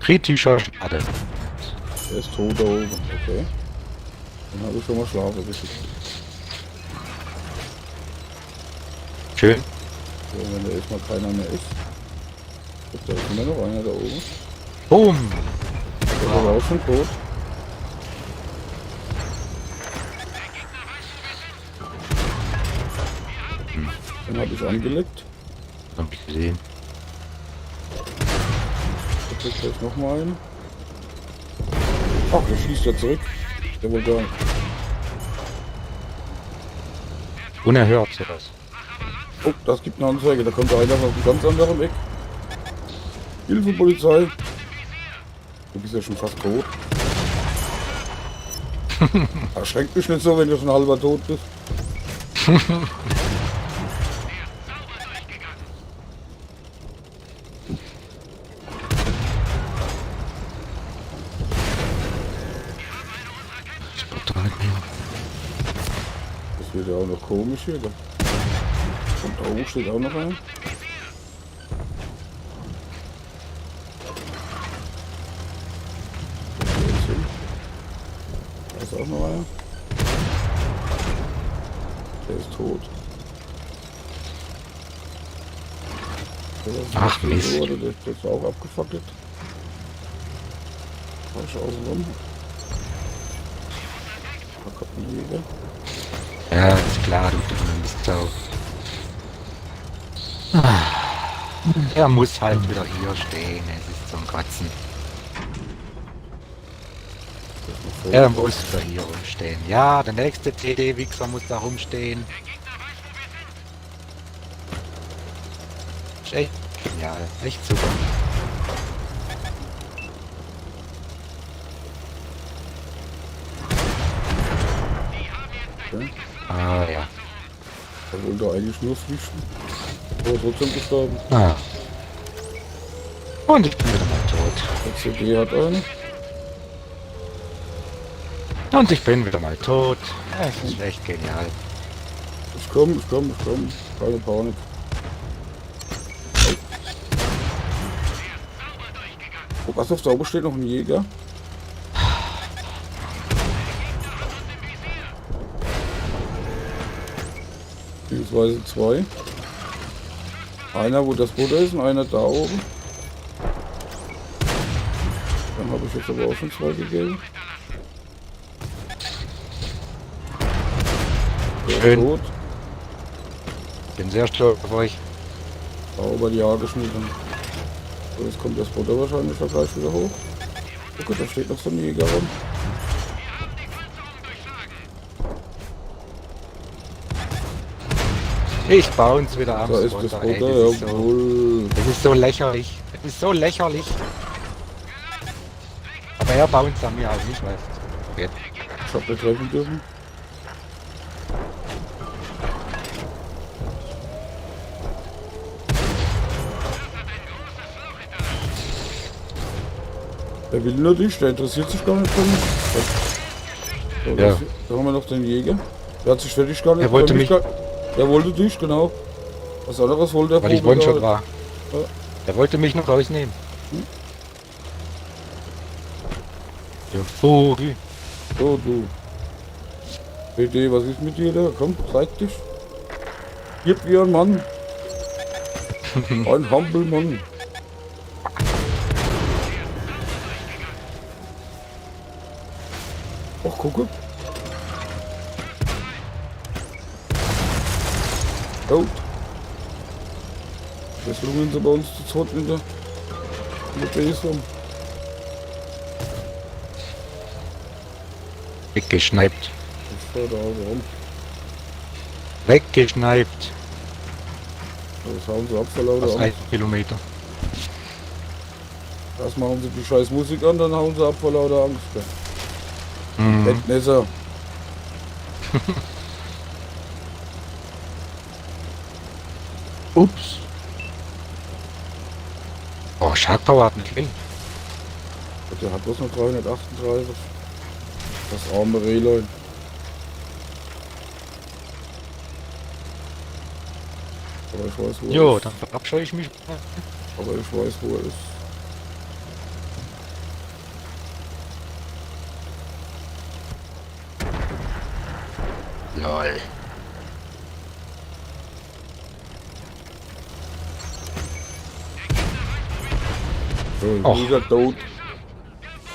Kritischer Schade. Der ist tot da oben. Okay. Dann habe ich schon mal Schlafe geschickt. Schön. So, wenn da erstmal keiner mehr ist. Da ist immer noch einer da oben. Boom. Der war auch schon tot. Den habe ich angelegt. Hab ich gesehen. Da kriegt gleich noch mal einen. Ach, der schießt ja zurück. Der wollte da. Unerhört sowas. Oh, das gibt eine Anzeige. Da kommt einer aus einem ganz anderen Eck. Hilfe, Polizei. Du bist ja schon fast tot. Erschreckt mich nicht so, wenn du schon halber tot bist. Ich brauch da nicht mehr. Das wird ja auch noch komisch hier. Da. Und da oben steht auch noch einer. Da ist auch noch einer. Der ist tot. Ach, Mist. Oder das ist auch abgefackelt. Falsch außenrum. Da kommt ein Jäger. Ja, ist klar, du bist so. Er muss halt wieder hier stehen, es ist zum Kotzen. Er muss wieder hier rumstehen. Ja, der nächste TD-Wichser muss da rumstehen. Ist echt genial, echt super. Okay. Ah ja. Er wollte eigentlich nur flüchten. Aber trotzdem gestorben. Ah. Und ich bin wieder mal tot. Der CD hat einen. Und ich bin wieder mal tot. Ja, es ist echt genial. Ich komm. Keine Panik. Oh, was auf sauber steht noch ein Jäger. Beziehungsweise zwei. Einer, wo das Butter ist, und einer da oben. Dann habe ich jetzt aber auch schon zwei gegeben. Der Schön. ist tot. Bin sehr stolz auf euch. Sauber die Haare geschnitten. So, jetzt kommt das Butter wahrscheinlich da gleich wieder hoch. Guck, da steht noch so ein Jäger rum. Ich baue uns wieder Da abends ist das runter. Ey, Butter, das, ist so, jawohl. das ist so lächerlich. Das ist so lächerlich. Aber er baut uns an mir auch nicht, weißt du. Jetzt. Ich hab nicht treffen dürfen. Der will nur dich, der interessiert sich gar nicht für mich. So, Ja. Da haben wir noch den Jäger. Der hat sich für dich gar nicht. Er wollte für mich- Der wollte dich, genau. Was anderes wollte er. Weil ich probieren, One-Shot aber- war. Ja. Er wollte mich noch rausnehmen. Der Vogel. So, du. BD, was ist mit dir da? Komm, zeig dich. Gib mir einen Mann. Ein Hampelmann. Ach, gucke. Oh. Das lungen sie bei uns zu zweit in der Base rum. Weggeschneipt. Das war da rum. Weggeschneipt. Das hauen sie ab vor lauter Aus 1 Angst. Kilometer. Erst machen sie die scheiß Musik an, dann hauen sie ab vor lauter Angst. Mhm. Bettnässer. Ups. Oh, Shark Power hat nicht viel. Der hat bloß noch 338. Das arme Rehlein. Aber ich weiß, wo er Jo, ist. dann verabscheue ich mich. Aber ich weiß, wo er ist. Lol. So, Och. wieder tot.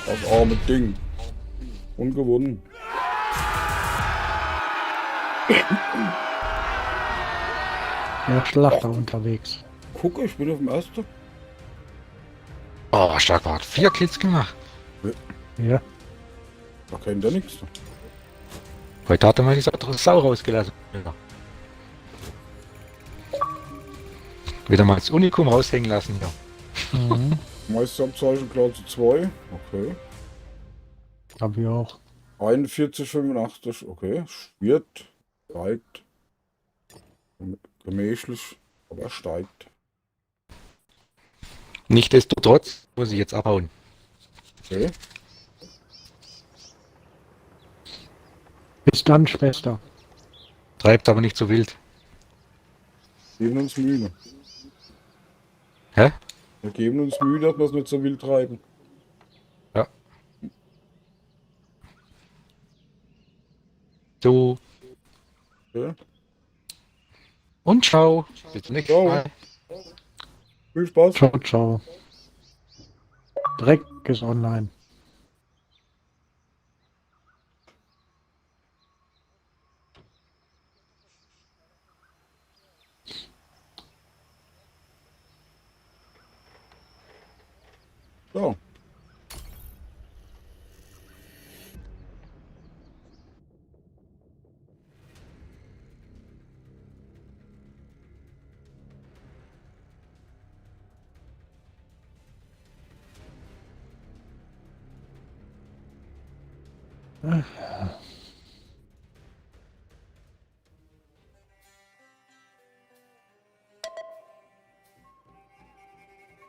Das arme Ding. Ungewonnen. Der Schlachter unterwegs. Guck, ich bin auf dem ersten. Oh, Shark Power hat 4 Kills gemacht. Ja. Da kennt er nichts. Heute hat er mal diese andere Sau rausgelassen. Ja. Wieder mal das Unikum raushängen lassen, ja. Mhm. Meisterabzeichen Klasse 2. Okay. Hab ich auch. 41,85. Okay. Schwirrt. Steigt. Gemächlich. Aber steigt. Nichtsdestotrotz muss ich jetzt abhauen. Okay. Bis dann, Schwester. Treibt aber nicht so wild. Geben uns Mühe. Hä? Wir geben uns Mühe, dass wir es nicht so wild treiben. Ja. So. Okay. Und ciao. Bis zum nächsten Ciao. Mal. Viel Spaß. Ciao, ciao. Dreck ist online. So.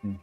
Hm.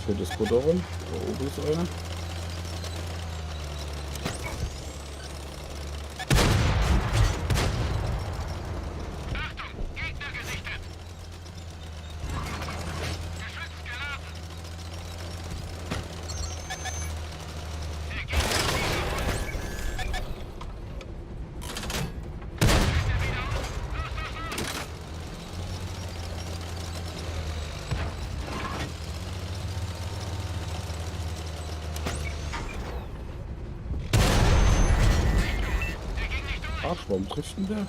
Für das Butter rum. Da oben ist einer. Ach, warum trifft denn der?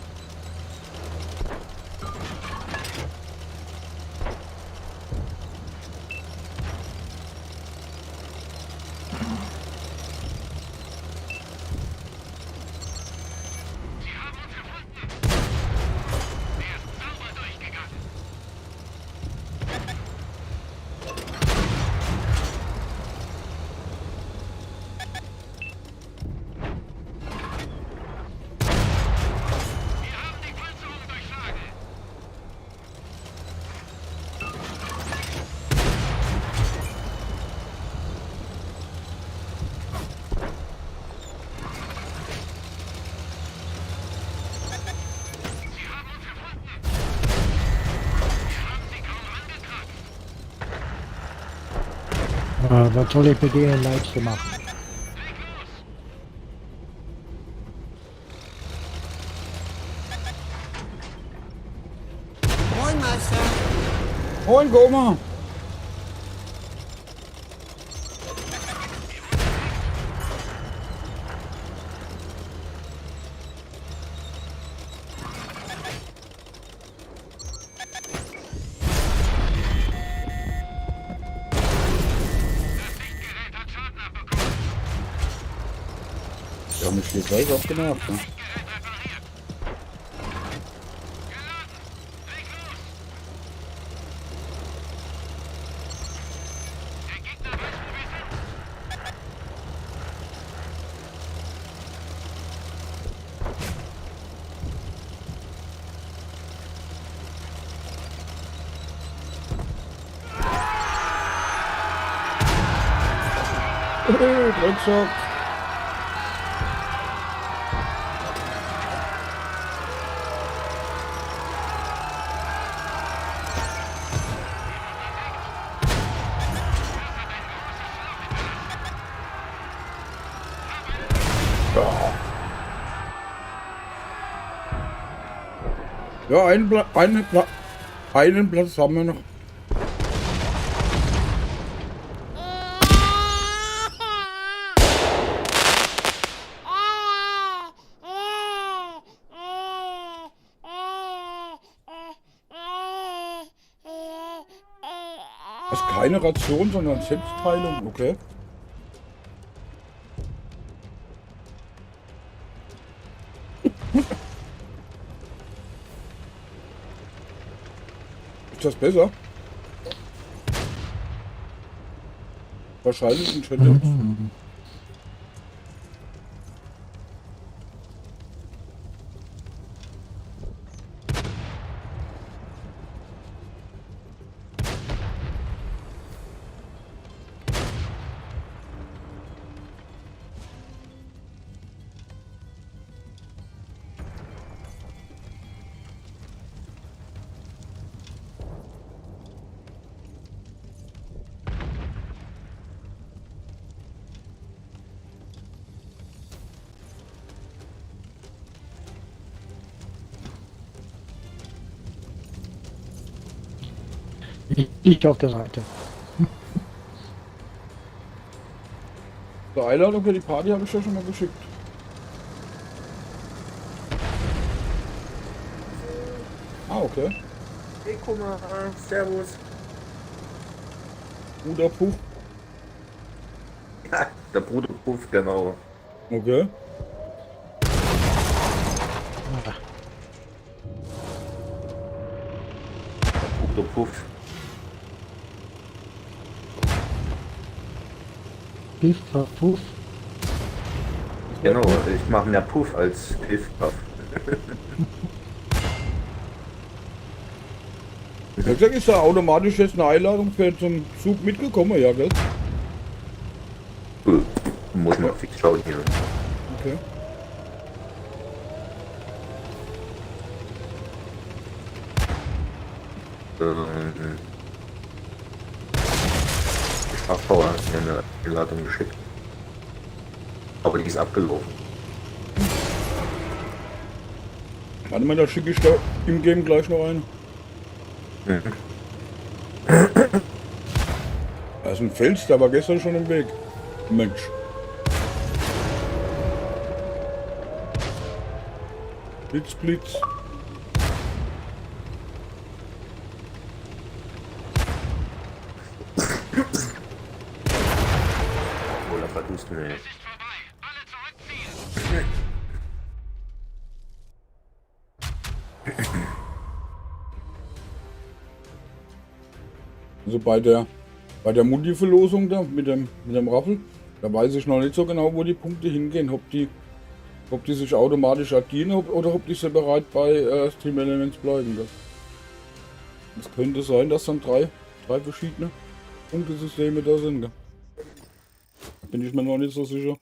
Was soll ich mit denen Leute machen? Moin, Meister. Moin, Goma! Wir haben mich hier gleich abgemacht. Ne? Hey, Drecksack. Ja, einen Platz haben wir noch. Das ist keine Ration, sondern Selbstteilung, okay. Ist das besser? Wahrscheinlich ein Challenge. Ich auf der Seite. Die Einladung für die Party habe ich ja schon mal geschickt. Ah, okay. Hey, guck mal, servus. Bruder Puch. Ja, der Bruder Puff, genau. Okay. Der Bruder Puff. Piff, Puff. Genau, ich mache mehr Puff als Piff-Puff. Ich hab gesagt, ist da automatisch jetzt eine Einladung für zum Zug mitgekommen, ja, gell? Muss man fix schauen hier. Okay. Die Sprachbauer hat mir eine Einladung geschickt. Aber die ist abgelaufen. Warte mal, da schicke ich da im Game gleich noch eine. Mhm. Da ist ein Fels, der war gestern schon im Weg. Mensch. Blitz, Blitz. Oder verdust du nicht? Also bei der Multi-Verlosung da mit dem Raffel, da weiß ich noch nicht so genau, wo die Punkte hingehen, ob die sich automatisch agieren oder ob die separat bei Stream Elements bleiben. Das könnte sein, dass dann drei verschiedene Punktesysteme da sind. Gell? Da bin ich mir noch nicht so sicher.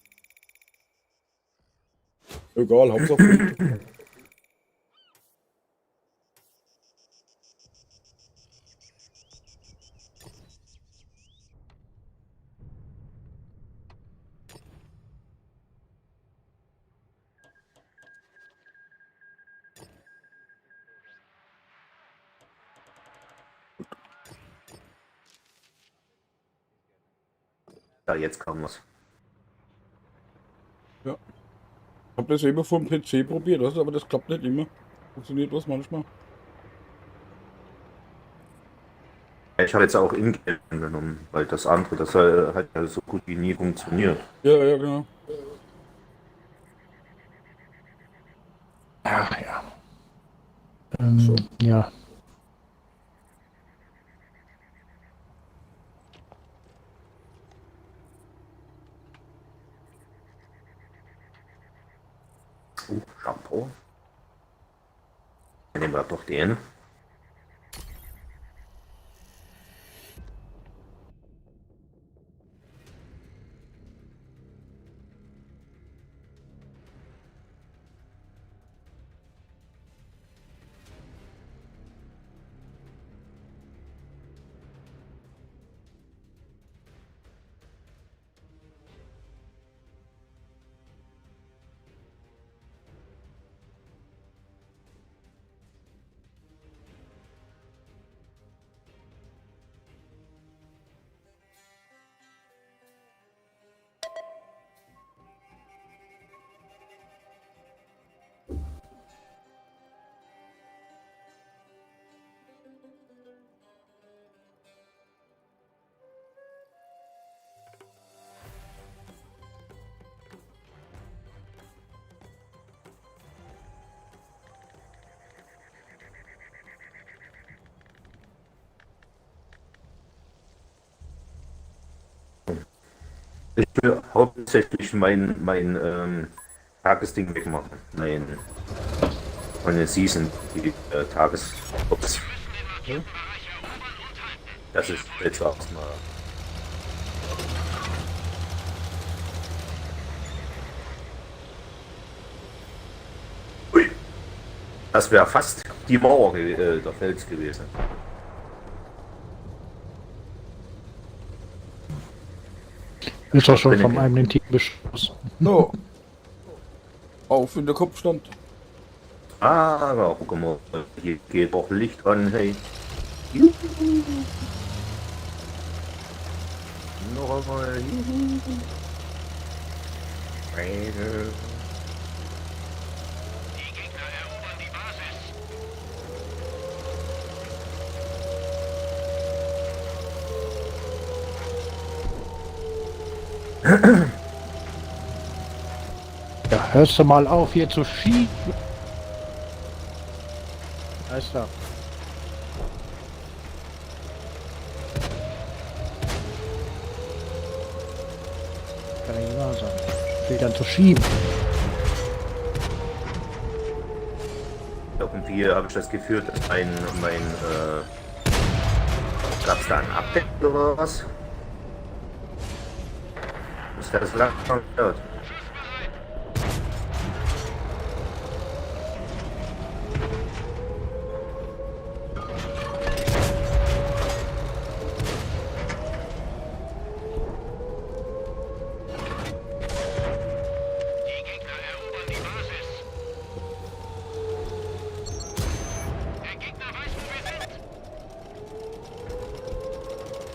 Egal, Hauptsache Punkte. Ja, jetzt kam was. Ja. Ich habe das eben vom PC probiert, aber das klappt nicht immer. Funktioniert was manchmal. Ich habe jetzt auch In-Game genommen, weil das andere, das hat ja so gut wie nie funktioniert. Ja, genau. Ach ja. So. Ja. Shampoo. Dann nehmen wir doch den. Ich will hauptsächlich mein Tagesding wegmachen. Meine Season, die Tagesops. Okay. Das ist jetzt erstmal. Ui. Das wäre fast die Mauer der Fels gewesen. Ist doch schon vom eigenen Team beschlossen. So. Auf in der Kopfstand. Aber guck mal, hier geht auch Licht an, hey. Noch einmal. Ja, hörst du mal auf hier zu schieben? Da ist er. Kann ja nicht wahr sein. Will dann zu schieben. Irgendwie habe ich das Gefühl, dass gab's da ein Update oder was? Ist das langsam gehört?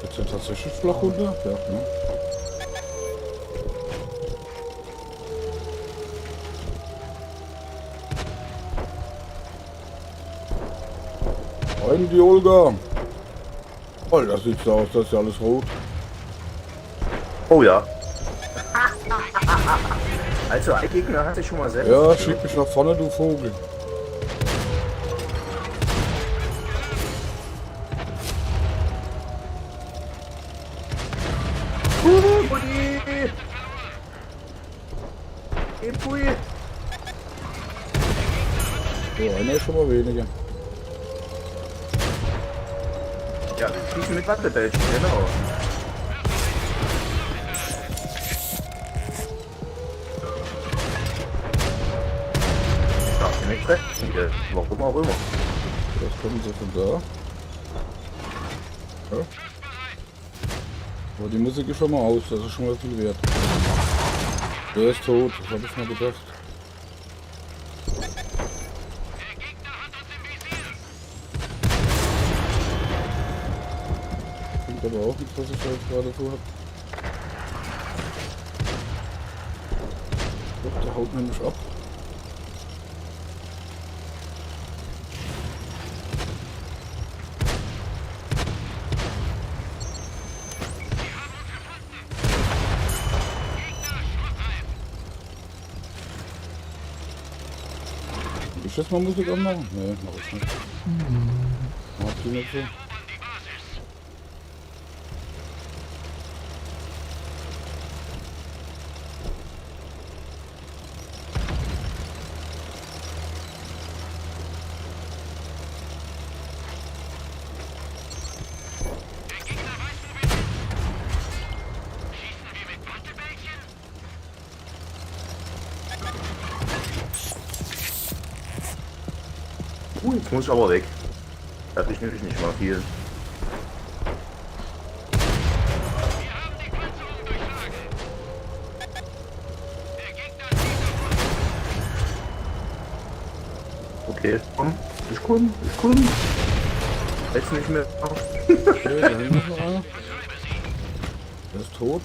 Jetzt ist tatsächlich flach runter. Ja, ne? Rein die Olga. Oh, das sieht so aus, das ist ja alles rot. Oh ja. Also ein Gegner hat sich schon mal selber. Ja, schieb mich nach vorne, du Vogel. So, einer ist schon mal weniger. Ja, wir schießen mit Wattebällchen, genau. Darf ich nicht treffen hier, warum auch immer. Das kommen sie von da. Ja. Aber die Musik ist schon mal aus, das ist schon mal viel wert. Der ist tot, das habe ich mal gedacht. Klingt aber auch nichts, was ich da jetzt gerade vorhab. Doch, der haut nämlich ab. Ich jetzt mal Musik anmachen? Nee, mach ich nicht. Mach die nicht so. Jetzt muss ich aber weg. Da habe ich nämlich nicht mal viel. Okay, komm. Ich komm. Jetzt nicht mehr. Okay, da hinten ist noch einer. Der ist tot.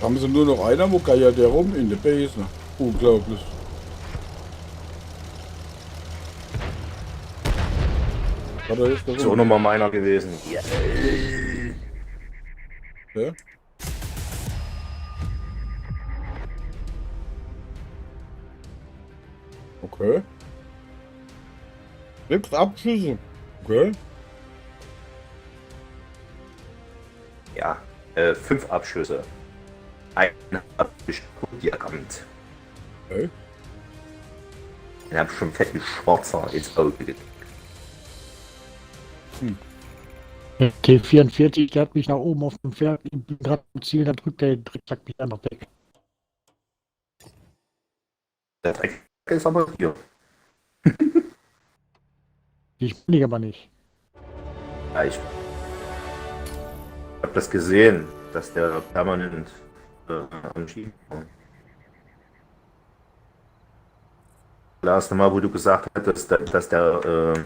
Haben sie nur noch einer, wo geiert der rum in der Base? Unglaublich. Hat er jetzt da Ist auch rum? nochmal meiner gewesen. Ja. Ja? Okay. 6 Abschüsse. Okay. Ja, 5 Abschüsse. Einen hab ich diagramt. Okay. Den hab ich schon fett mit Schwarzer ins Auge gekriegt. Der T44, der hat mich nach oben auf dem Pferd, ich bin gerade im Ziel, dann drückt der Drecksack mich einfach weg. Der Dreck ist aber hier. Ich bin ich aber nicht. Ja, ich hab das gesehen, dass der permanent am Schieben war. Das erste Mal, wo du gesagt hattest, dass der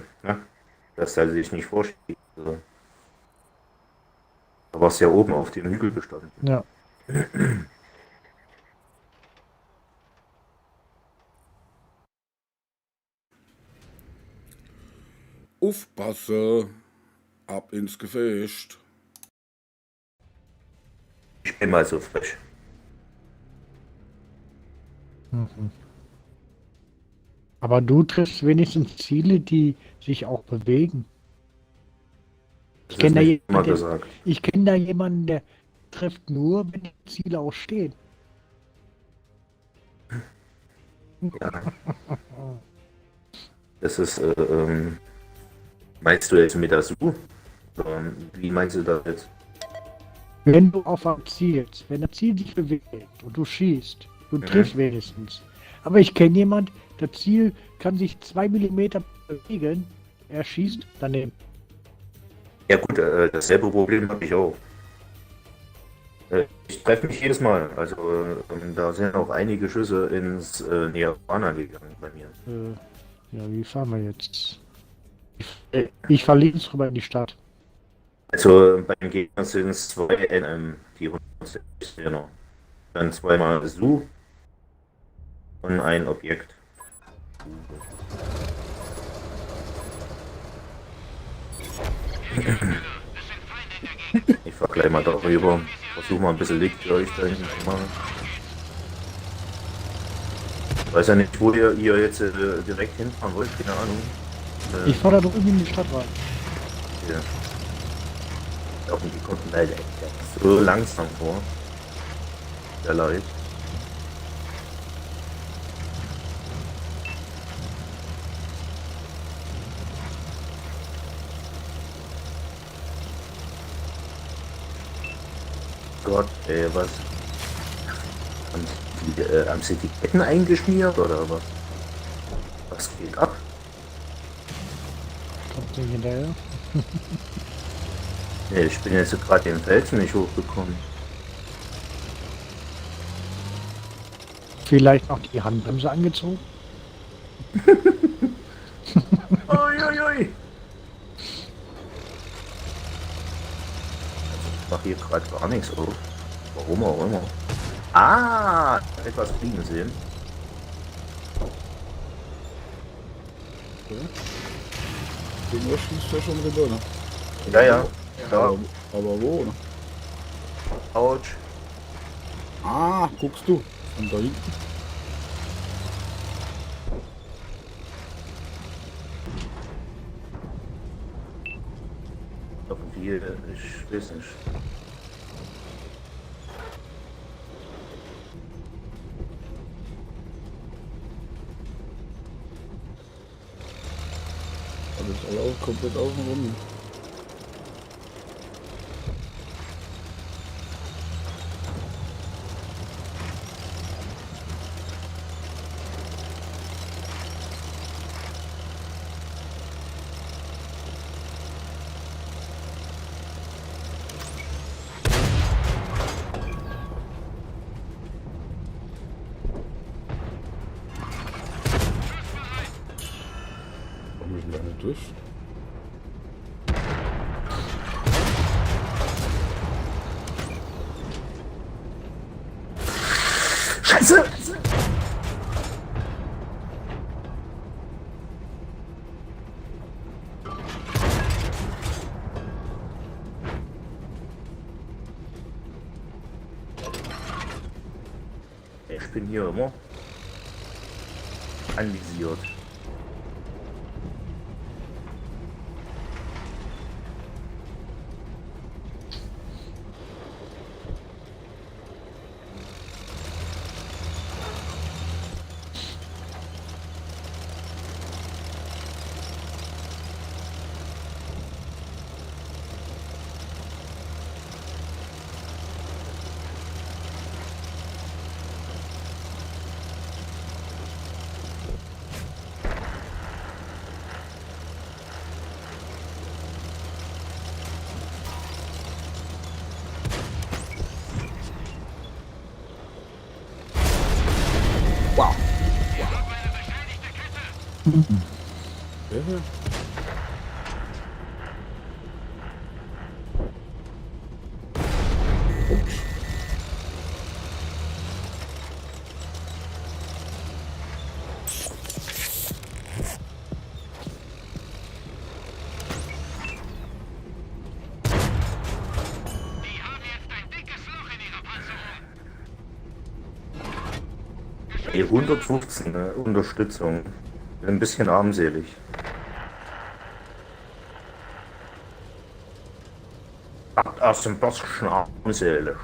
sich nicht vorschiebt. Also, da warst du ja oben auf dem Hügel gestanden. Ja. Aufpasse. Ab ins Gefecht. Ich bin mal so frech. Mhm. Aber du triffst wenigstens Ziele, die sich auch bewegen. Das Ich kenne da, ist nicht immer jemanden, gesagt. ich kenn da jemanden, der trifft nur, wenn die Ziele auch stehen. Ja. Das ist, meinst du jetzt mit der Su? Wie meinst du das jetzt? Wenn du auf ein Ziel, wenn das Ziel sich bewegt und du schießt, du triffst wenigstens. Aber ich kenne jemanden, das Ziel kann sich 2 mm bewegen, er schießt daneben. Ja gut, dasselbe Problem habe ich auch. Ich treffe mich jedes Mal. Also da sind auch einige Schüsse ins Nirvana gegangen bei mir. Ja, wie fahren wir jetzt? Ich fahre links rüber in die Stadt. Also beim Gegner sind es 2 NM, die 160 noch. Dann 2 Mal Su und ein Objekt. Ich fahr gleich mal darüber. Versuch mal ein bisschen Licht für euch da hinten zu machen. Ich weiß ja nicht, wo ihr jetzt direkt hinfahren wollt, keine Ahnung. Ich fahre da drüben in die Stadt rein. Ja. Irgendwie kommt leider echt so langsam vor. Sehr leid. Gott, was? Haben sie die Ketten eingeschmiert oder was? Was geht ab? Kommt der hinterher? Nee, ich bin jetzt gerade den Felsen nicht hochgekommen. Vielleicht noch die Handbremse angezogen? Uiuiui. Ich mache hier gerade gar nichts auf. Warum auch immer. Ah, etwas fliegen sehen. Den ersten ist ja schon rüber, ne? Ja, ja. Ja, Aber wo, ne? Autsch. Ah, guckst du. Und da hinten. Irgendwie, ich weiß nicht. Alles alle auch komplett außen rum. Komm ich lange durch. Scheiße! Ich bin hier immer anvisiert. Ja, ja. Ups. Die 115, ne? Unterstützung. Ein bisschen armselig. Sagt aus dem Bosschen armselig.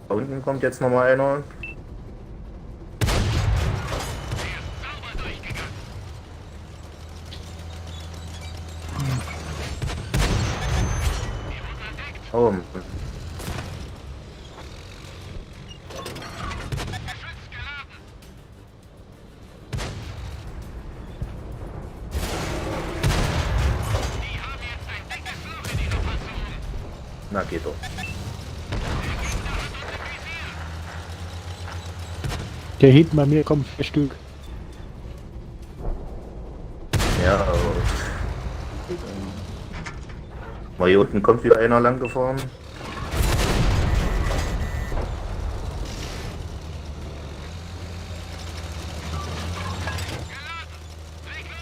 Da unten kommt jetzt nochmal einer. Oh, Mann. Na, geht doch. Der hinten bei mir kommt 4 Stück. Ja, aber... Mal hier unten kommt wieder einer lang gefahren.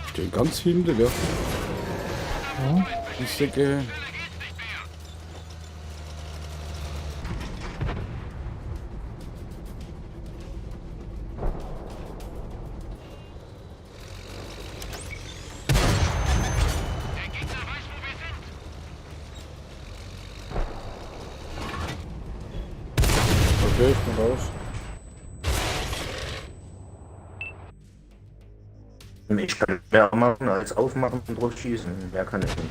Stehen ganz hinten, ja. Die Säcke. Okay, ich bin raus. Ich kann mehr machen als aufmachen und drauf schießen. Wer kann ich nicht.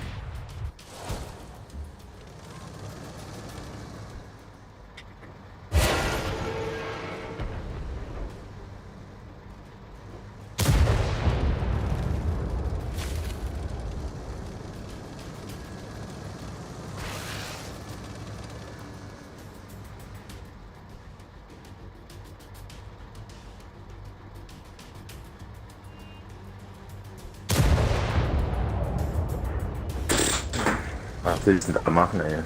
Was willst du denn da machen, ey?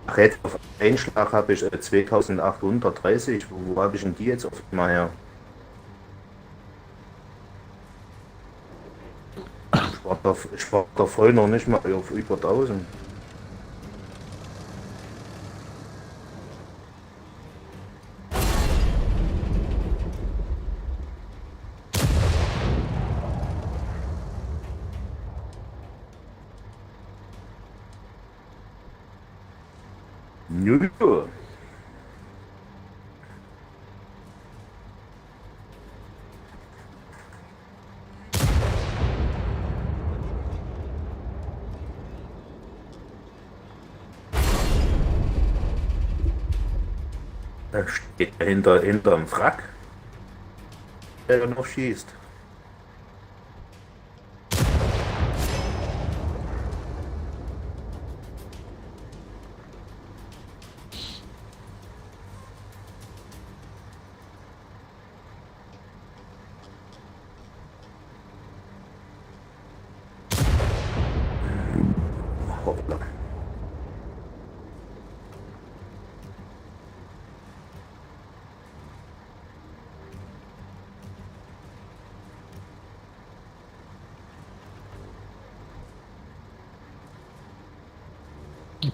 Ach, jetzt auf Einschlag habe ich 2830. Wo habe ich denn die jetzt auf einmal her? Ich war da voll noch nicht mal auf über 1000. Nö. Da steht er hinterm Wrack, der noch schießt. Hoppla.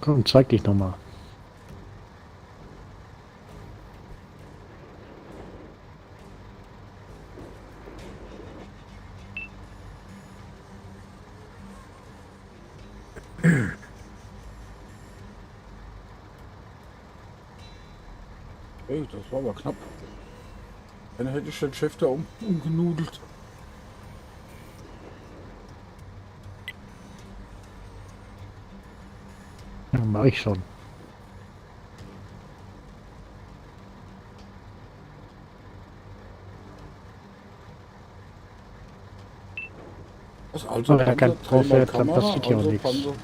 Komm, zeig dich nochmal. Hey, das war aber knapp. Dann hätte ich den Chef da umgenudelt. Ja, mach ich schon. Das also Aber er kann Panzer, drauf dreimal jetzt, dann Kamera, passiert ja auch also nichts. Panzer.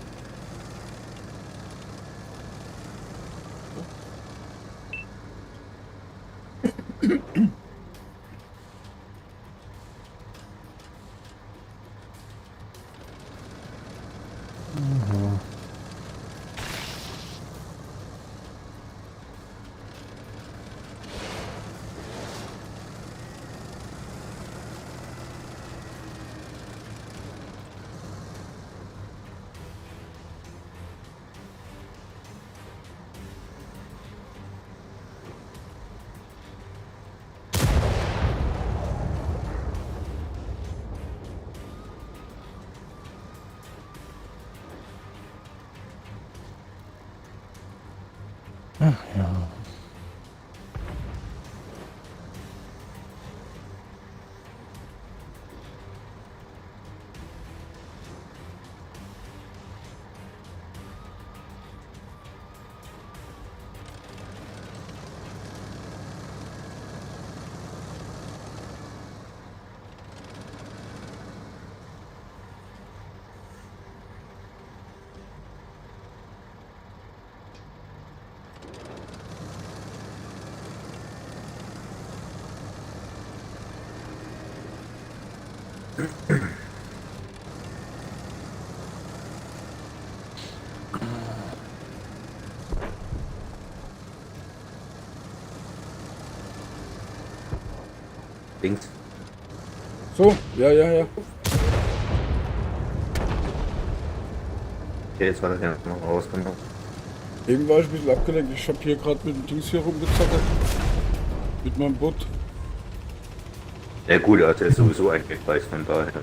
Ach ja. Links. So, ja. Okay, jetzt war das ja noch rausgenommen. Eben war ich ein bisschen abgelenkt. Ich habe hier gerade mit dem Dings hier rumgezackert. Mit meinem Boot. Ja gut, also er ist sowieso eingekreist von daher.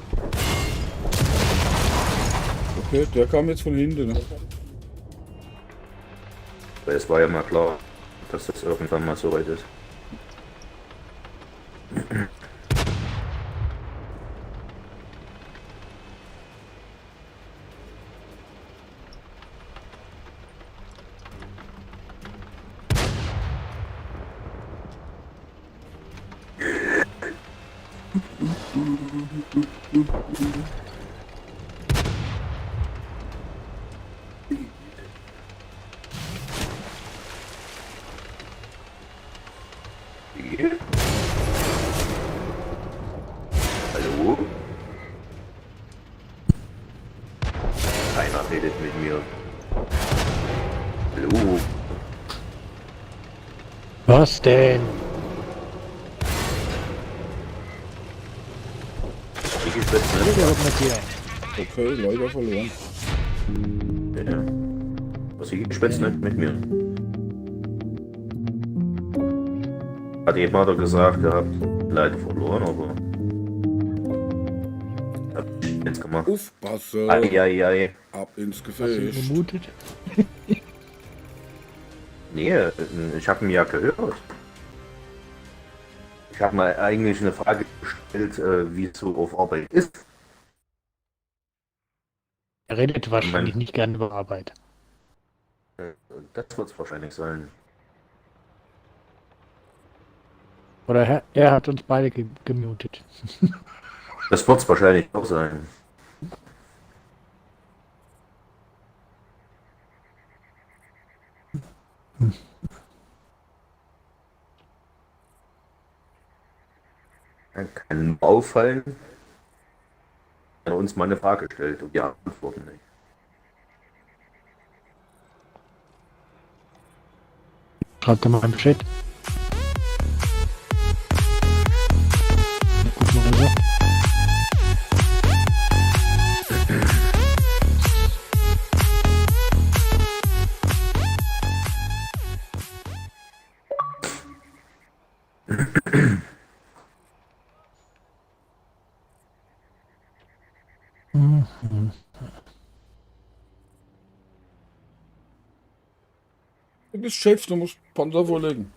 Okay, der kam jetzt von hinten. Ne? Weil es war ja mal klar, dass das irgendwann mal so weit ist. Hallo? Keiner redet mit mir. Hallo? Was denn? Ich ist das Was ist nicht. denn mit dir? Okay, leider verloren. Ja. Was ich spitzt nicht mit mir. Hat eben hat er gesagt, ihr habt leider verloren, aber hab ich jetzt gemacht. Aufpasse. Eieiei. Ab ins Hast du Gefecht. gemutet? Nee, ich habe ihn ja gehört. Ich habe mal eigentlich eine Frage gestellt, wie es so auf Arbeit ist. Er redet wahrscheinlich nicht gerne über Arbeit. Das wird es wahrscheinlich sein. Oder er hat uns beide gemutet. Das wird es wahrscheinlich auch sein. Dann kann nur auffallen, wenn er uns mal eine Frage stellt und wir antworten nicht. Schreibt er mal im Chat. Guck mal, was er sagt. Du bist Chef, du musst Panzer vorlegen.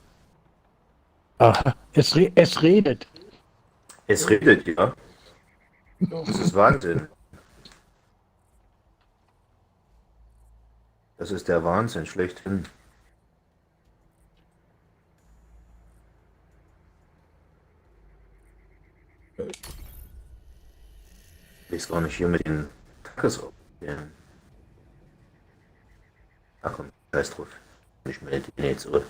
Aha, es redet. Es redet, ja. Das ist Wahnsinn. Das ist der Wahnsinn schlechthin. Ich weiß gar nicht hier mit den Tagesordnungen. Ach komm, scheiß drauf. Ich melde ihn jetzt so.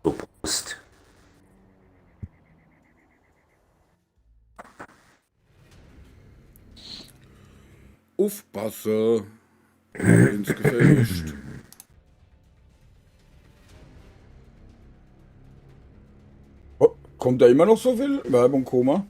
So Prost. Aufpasse. Ins Gefecht. Oh, kommt da immer noch so viel Werbung, Koma?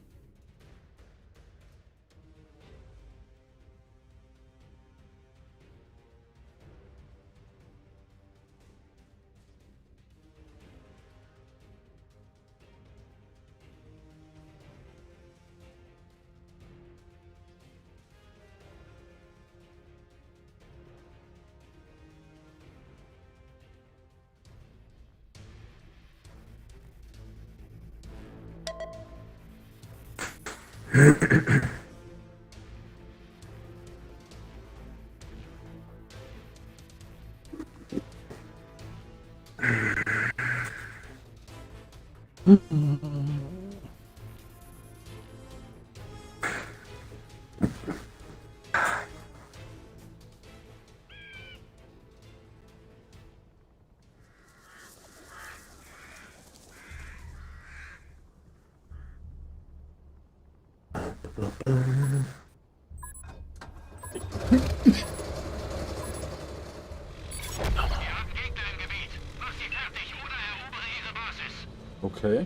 Okay.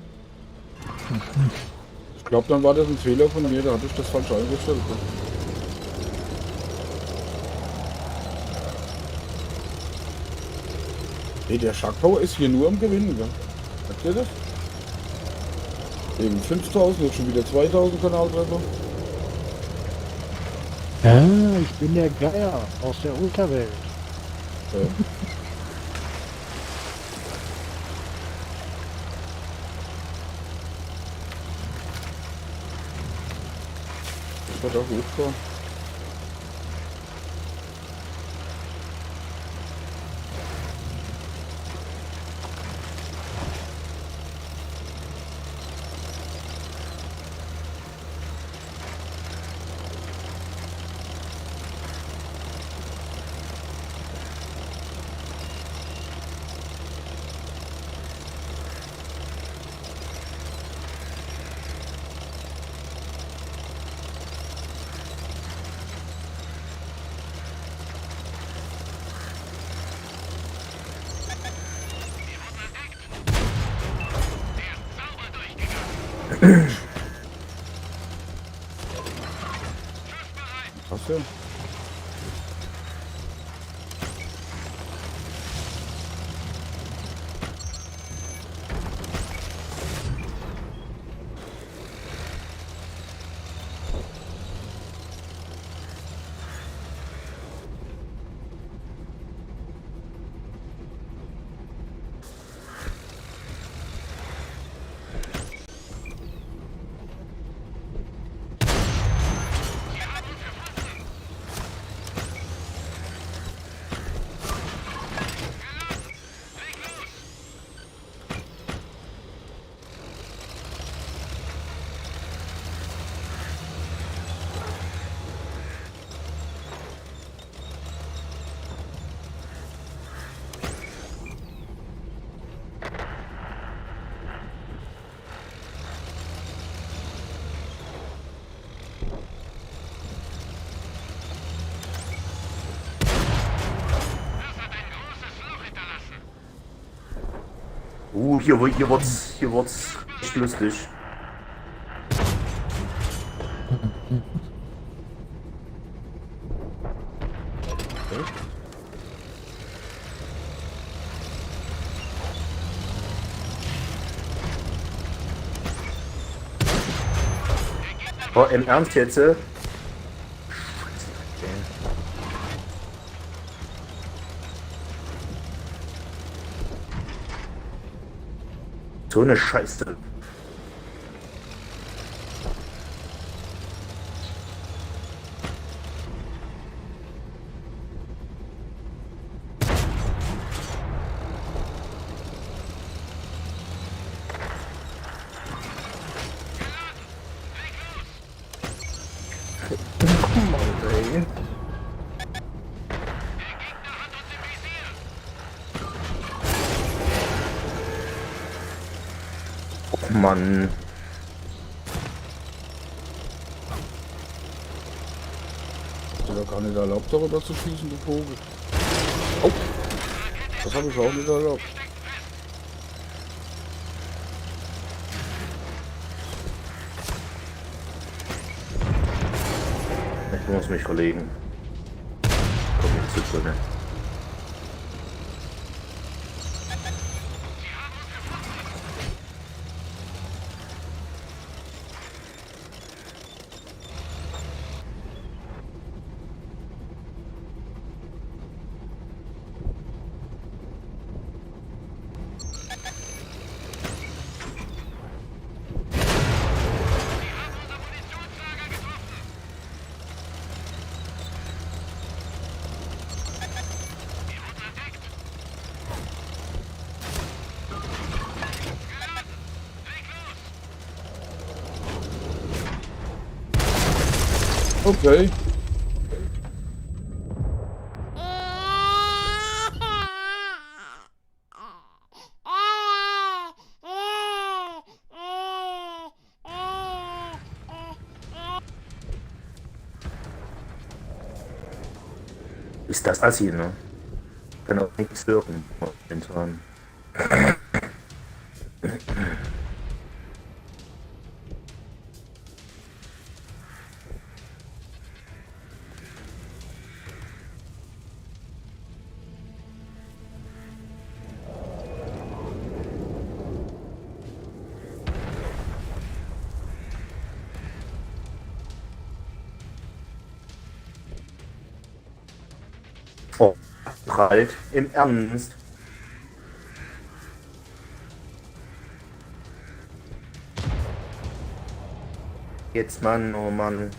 Ich glaube, dann war das ein Fehler von mir, da hatte ich das falsch eingestellt. Hey, der Shark Power ist hier nur am Gewinnen, gell? Habt ihr das? Eben 5000, jetzt schon wieder 2000 Kanaltreffer. Ja, ich bin der Geier aus der Unterwelt. Okay. Das war da hochfahren. Was denn? Hier wird's echt lustig. Oh, im Ernst jetzt? So eine Scheiße. Mann. da gar nicht erlaubt, darüber zu schießen, du Vogel. Oh, das habe ich auch nicht erlaubt. Ich muss mich verlegen. Komm nicht zu tun. Okay. Ist das Assi, ne? Kann auch nichts wirken momentan. Oh, prallt. Im Ernst. Jetzt Mann, oh Mann.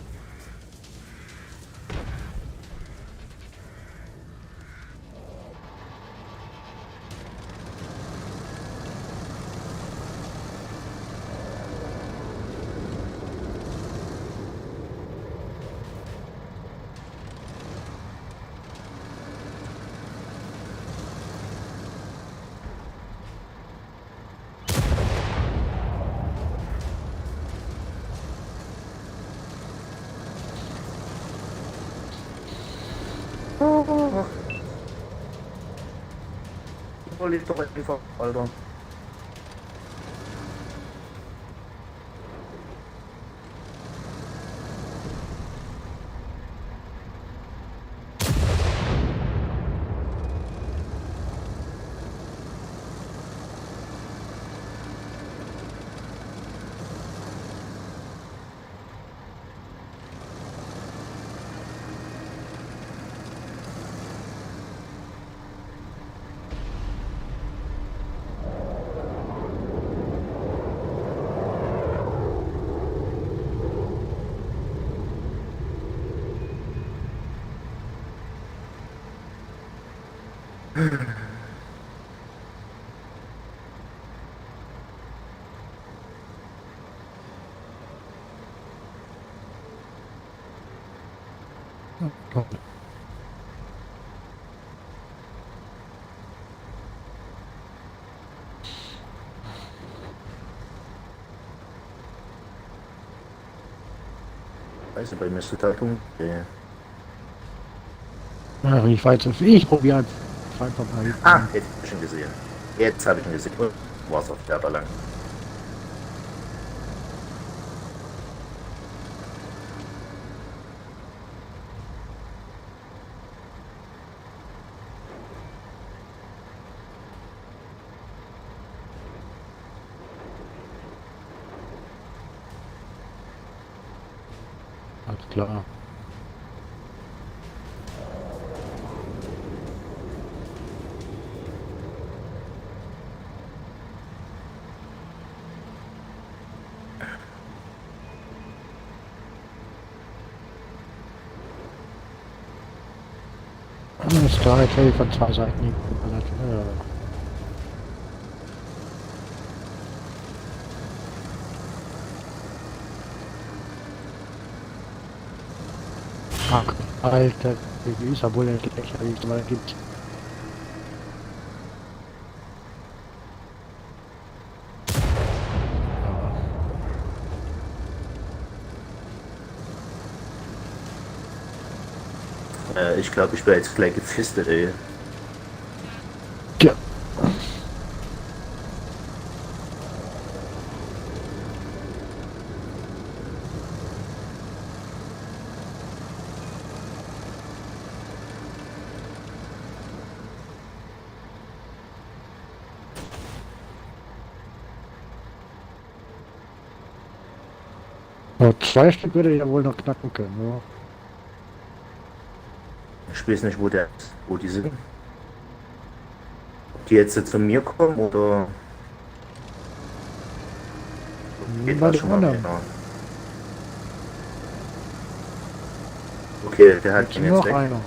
Überlebt doch einfach, Alter. Weißt du, bei mir ist total dunkel. Ach, ich weiß es. Ich probiere einfach mal. Ah, jetzt hab ich schon gesehen. Jetzt habe ich ihn gesehen. Und war's auf der lang. Alles klar. Alles klar, jetzt hätte ich von zwei Seiten geballert. Ach, Alter, wie ist er wohl lächerlich, weil gibt. Ich glaube, ich wäre jetzt gleich gefistet, ey. Ja. Ja, 2 Stück würde ich ja wohl noch knacken können, ja. Ich weiß nicht, wo der ist, wo die sind. Ob die jetzt zu mir kommen oder. Geht Bei das den schon mal anderen. genau. Okay, der hat Jetzt ihn nur jetzt noch weg. einer.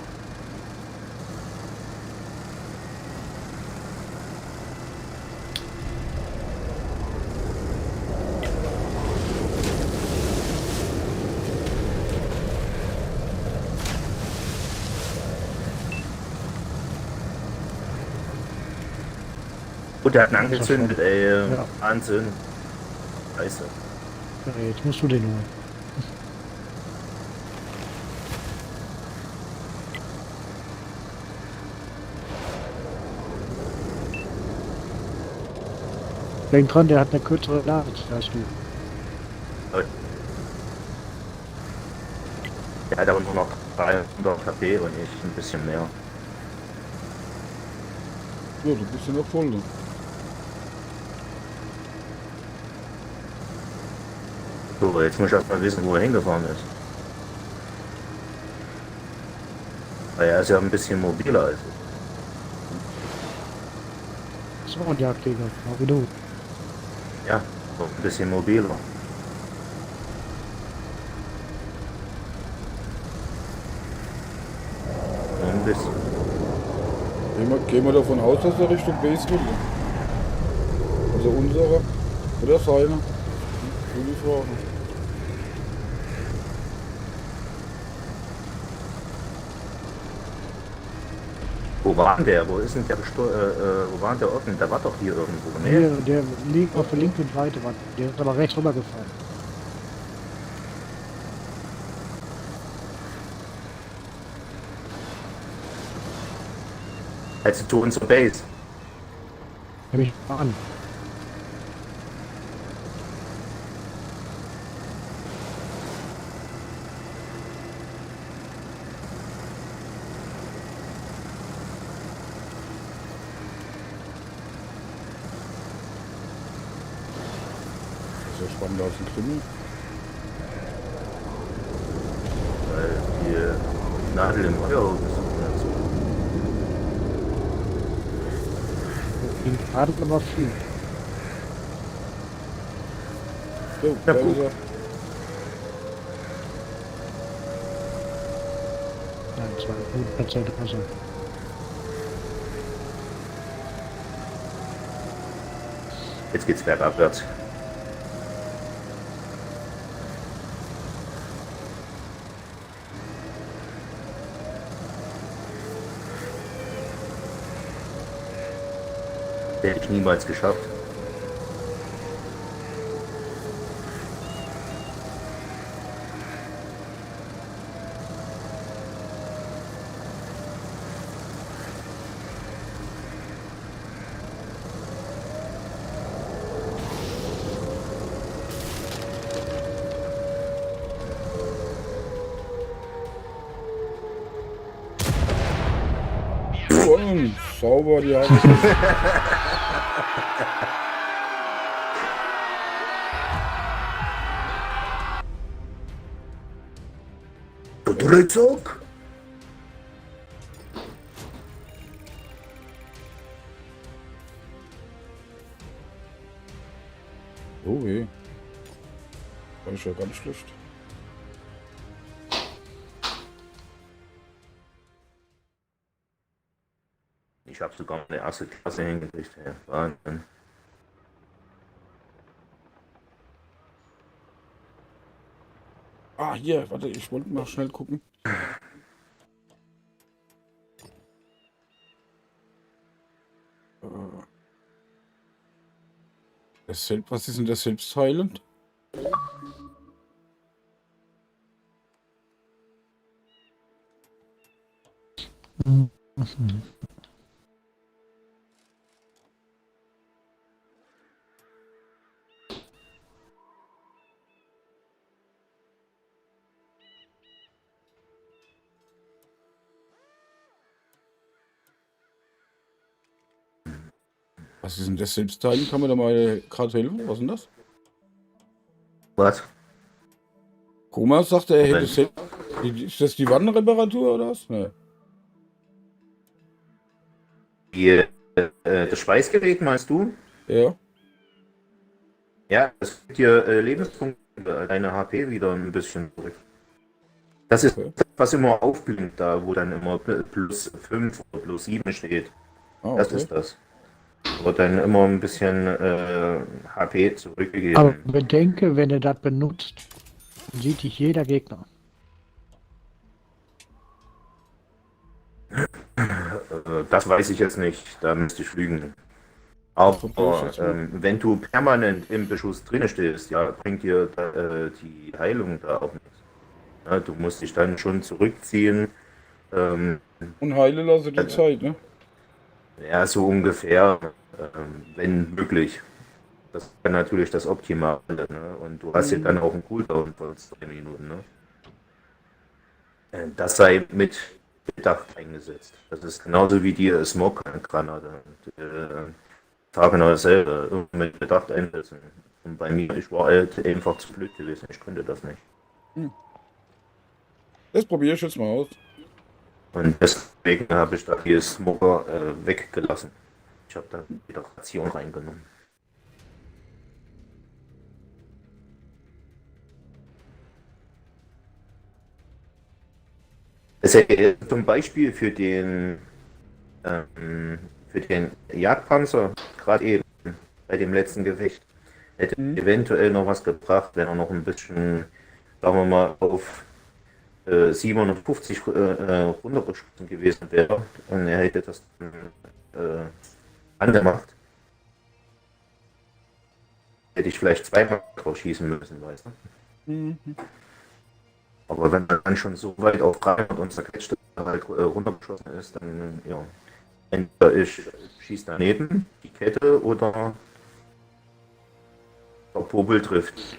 Und der hat ihn angezündet, ey. Ja. Wahnsinn. Scheiße. Ja, jetzt musst du den holen. Denk dran, der hat eine kürzere Ladezeit als du. Der hat aber nur noch 300 KP und ich ein bisschen mehr. Ja, du bist ja noch voll. Ne? So, jetzt muss ich erst mal wissen, wo er hingefahren ist. Weil er ist ja ein bisschen mobiler als ich. So ein Jagdjäger, genau wie du. Ja, so ein bisschen mobiler. Nur ein bisschen. Gehen wir davon aus, dass er Richtung Base will. Also unsere oder seine. Will ich fragen. Wo war denn der? Wo ist denn der wo war denn der offen? Der war doch hier irgendwo, ne? Hier, der liegt auf der linken Seite, Mann. Der ist aber rechts rübergefallen. Also zu unserer Base. Nimm mich mal an. Das ist ja spannender als ein Krimi. Weil die Nadel im Feuer ist. Ihn schadet aber viel. So, Ja, da gut. ist er. Nein, 200% Wasser. Jetzt geht's bergabwärts. Hätte ich niemals geschafft. Und sauber, die haben es. Du Drecksau! Oh weh. Das ist ja ganz schlecht. Ich habe sogar eine erste Klasse hingekriegt. Ja, Wahnsinn. Ah, hier, warte, ich wollte mal schnell gucken. Was ist denn das selbstheilend? Mhm. Was ist denn das Selbstteilen? Kann man da mal gerade helfen? Was ist denn das? Was? Koma sagte, er hätte Moment. selbst. Ist das die Wannenreparatur oder was? Ne. Das Schweißgerät meinst du? Ja. Ja, das gibt dir Lebenspunkte, deine HP wieder ein bisschen zurück. Das ist Okay. das, was immer aufblinkt da, wo dann immer plus 5 oder plus 7 steht. Ah, Das okay. ist das. Wird dann immer ein bisschen HP zurückgegeben. Aber bedenke, wenn du das benutzt, dann sieht dich jeder Gegner. Das weiß ich jetzt nicht, da müsste ich lügen. Probier ich Aber jetzt mal. wenn du permanent im Beschuss drin stehst, ja, bringt dir die Heilung da auch nichts. Ja, du musst dich dann schon zurückziehen. Und heile lasse die Zeit, ne? Ja, so ungefähr, wenn möglich. Das wäre natürlich das Optimale, ne? Und du hast ja dann auch einen Cooldown von 2 Minuten, ne? Das sei mit Bedacht eingesetzt. Das ist genauso wie die Smoke-Granate. Genau dasselbe, immer mit Bedacht einsetzen. Und bei mir, ich war halt einfach zu blöd gewesen, ich konnte das nicht. Das probiere ich jetzt mal aus. Und deswegen habe ich da die Smoker weggelassen. Ich habe dann wieder Ration reingenommen. Das ist ja zum Beispiel für den Jagdpanzer, gerade eben bei dem letzten Gefecht, hätte eventuell noch was gebracht, wenn er noch ein bisschen, sagen wir mal, auf 750 runtergeschossen gewesen wäre und er hätte das angemacht. Hätte ich vielleicht zweimal drauf schießen müssen, weißt du? Mhm. Aber wenn man dann schon so weit auf 300 und zerquetscht halt runtergeschossen ist, dann ja. Entweder ich schieße daneben die Kette oder der Popel trifft.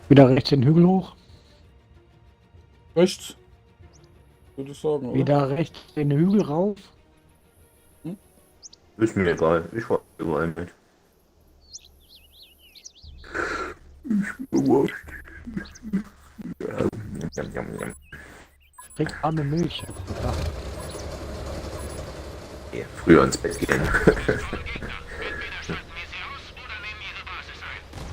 Wieder rechts den Hügel hoch. Rechts. Würde ich sagen, oder? Wieder rechts den Hügel rauf. Ist mir egal, ich fahr überall mit. Ist mir wurscht. Ja. Trink arme Milch. Ja. Ja, früher ins Bett gehen.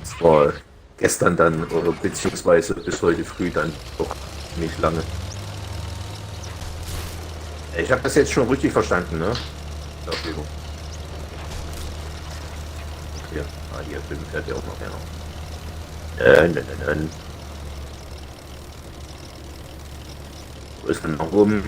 Das war gestern dann, oder beziehungsweise bis heute früh dann doch nicht lange. Ich habe das jetzt schon richtig verstanden, ne? Entschuldigung. Okay, hier drüben fährt ja auch noch einer. Wo ist denn noch oben?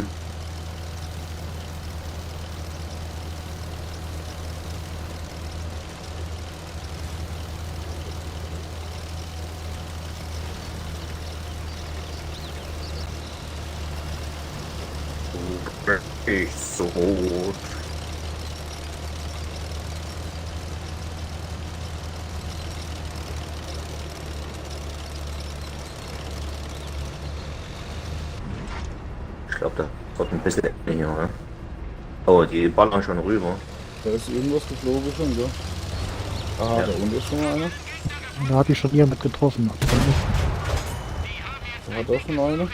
Ich so rot. Ich glaube, da wird ein bisschen hier, ne? Oh, die ballern schon rüber. Da ist irgendwas geflogen schon, ja. Ah, Ja. da unten ist schon einer. Da hat die schon jemand getroffen. Da hat auch schon einer.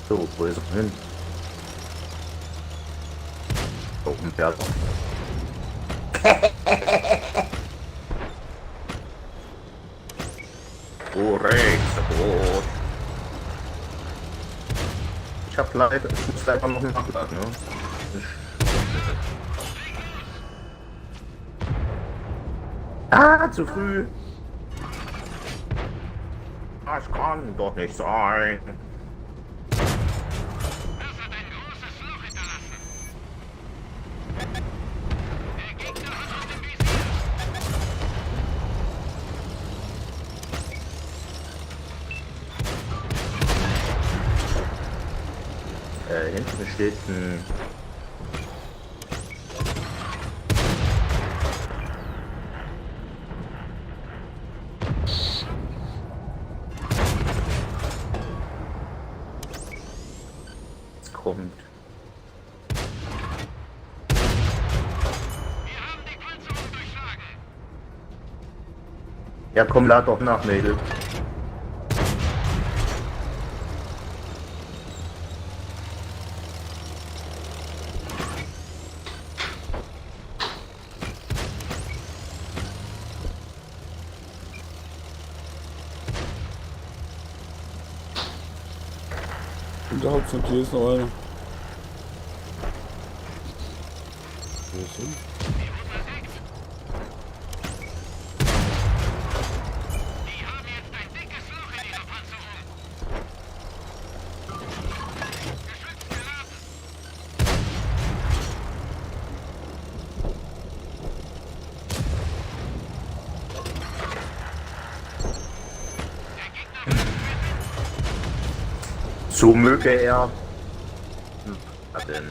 So, wo ist er hin? Da oben Berg. Oh, rechts, rot. Ich hab leider, ich muss leider noch nachladen, ne? Ah, zu früh. Das kann doch nicht sein. Hinten steht ein... Es kommt. Ja, komm, lad doch nach, Mädel. Unterhalb von dir ist noch einer. Wo ist hin? So möge er. Denn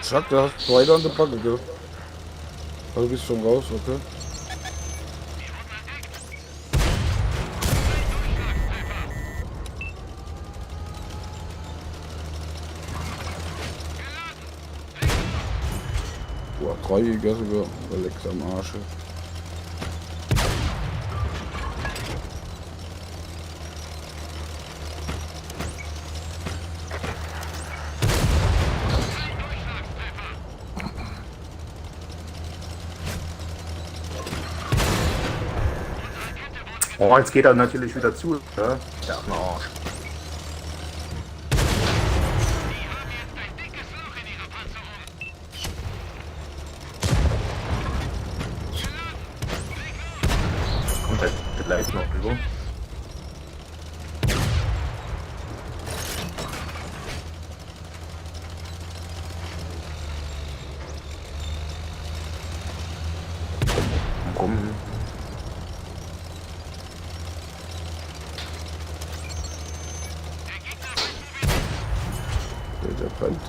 Schack, da hast du weiter an der Backe, gell? Also bist schon raus, okay? Boah, 3 gegessen sogar. Alex am Arsch. oh, jetzt geht er natürlich wieder zu. Ne? Der arme Arsch. Kommt er gleich noch rüber. Komm. Der brennt.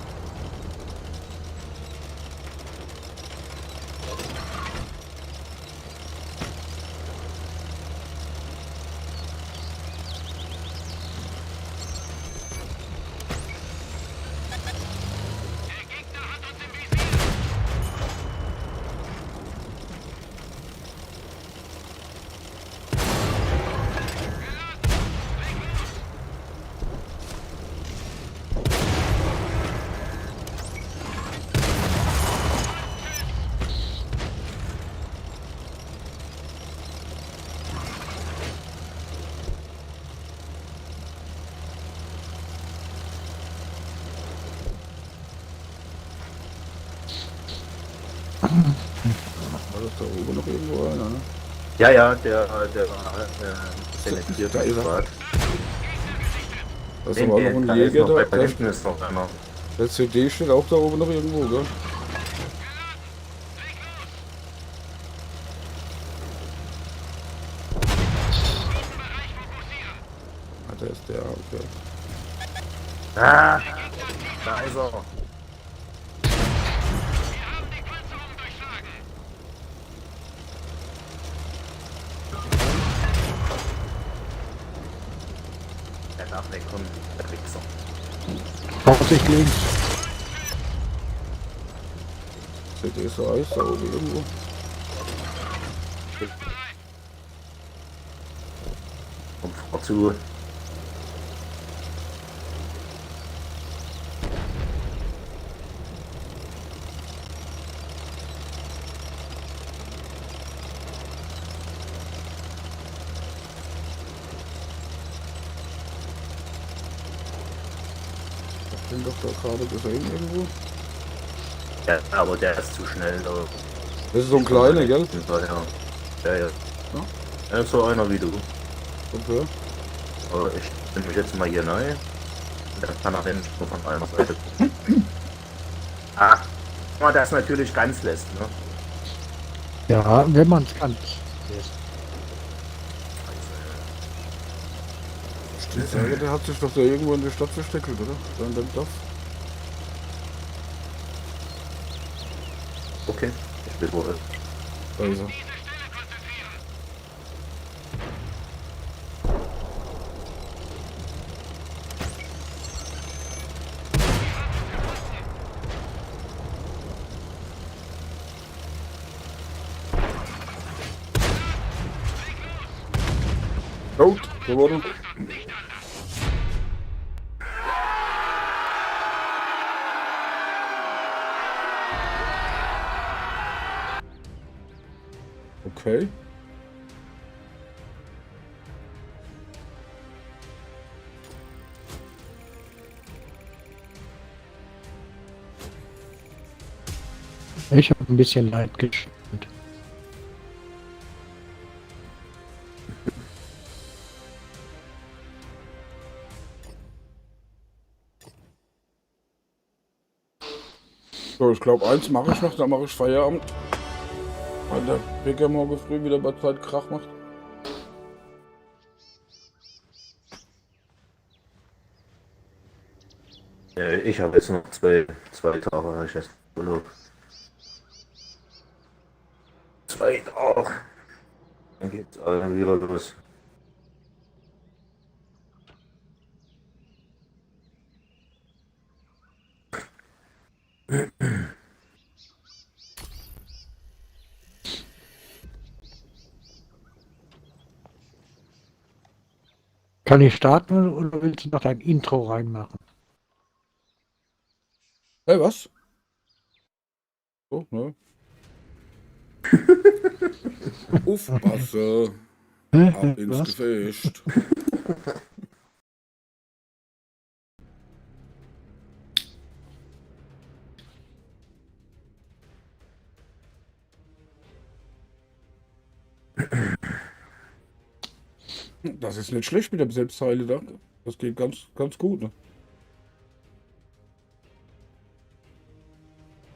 War das da oben noch irgendwo einer, ne? Ja, ja, der war selektiert. Da ist er. gerade. Da ist Nee, aber auch nee, noch da ein ist Jäger noch, da. da hinten ist noch einer. Der CD steht auch da oben noch irgendwo, gell? Ah, da ist der, okay. Ah, da ist er. Der darf wegkommen, der Wichser. Vorsicht links. CD ist so Eis da oben irgendwo. Komm, fahr zu. Den doch da gerade gesehen irgendwo. Ja, aber der ist zu schnell. Da. Das ist so ein kleiner, gell? Ja. Ja. Er ist so einer wie du. Okay. Aber ich bin mich jetzt mal hier neu. Und dann kann er den nur von einer Seite. Wenn man das natürlich ganz lässt, ne? Ja, wenn man es kann. Ich sage, der hat sich doch da irgendwo in der Stadt versteckelt, oder? Da in dem Dorf. Okay, ich will wohl. Also. Gut, geworden. Okay. Ich habe ein bisschen Leid gespielt. So, ich glaube, eins mache ich noch, dann mache ich Feierabend. Weil der Bäcker morgen früh wieder bei Zeit Krach macht. Ich habe jetzt noch zwei Tage, habe ich jetzt Urlaub. 2 Tage. Dann geht's alle wieder los. Kann ich starten oder willst du noch dein Intro reinmachen? Hey, was? So, ne? Aufpasse. Ab ins Was? Gefecht. Das ist nicht schlecht mit dem Selbstheile da. Das geht ganz gut. Ne?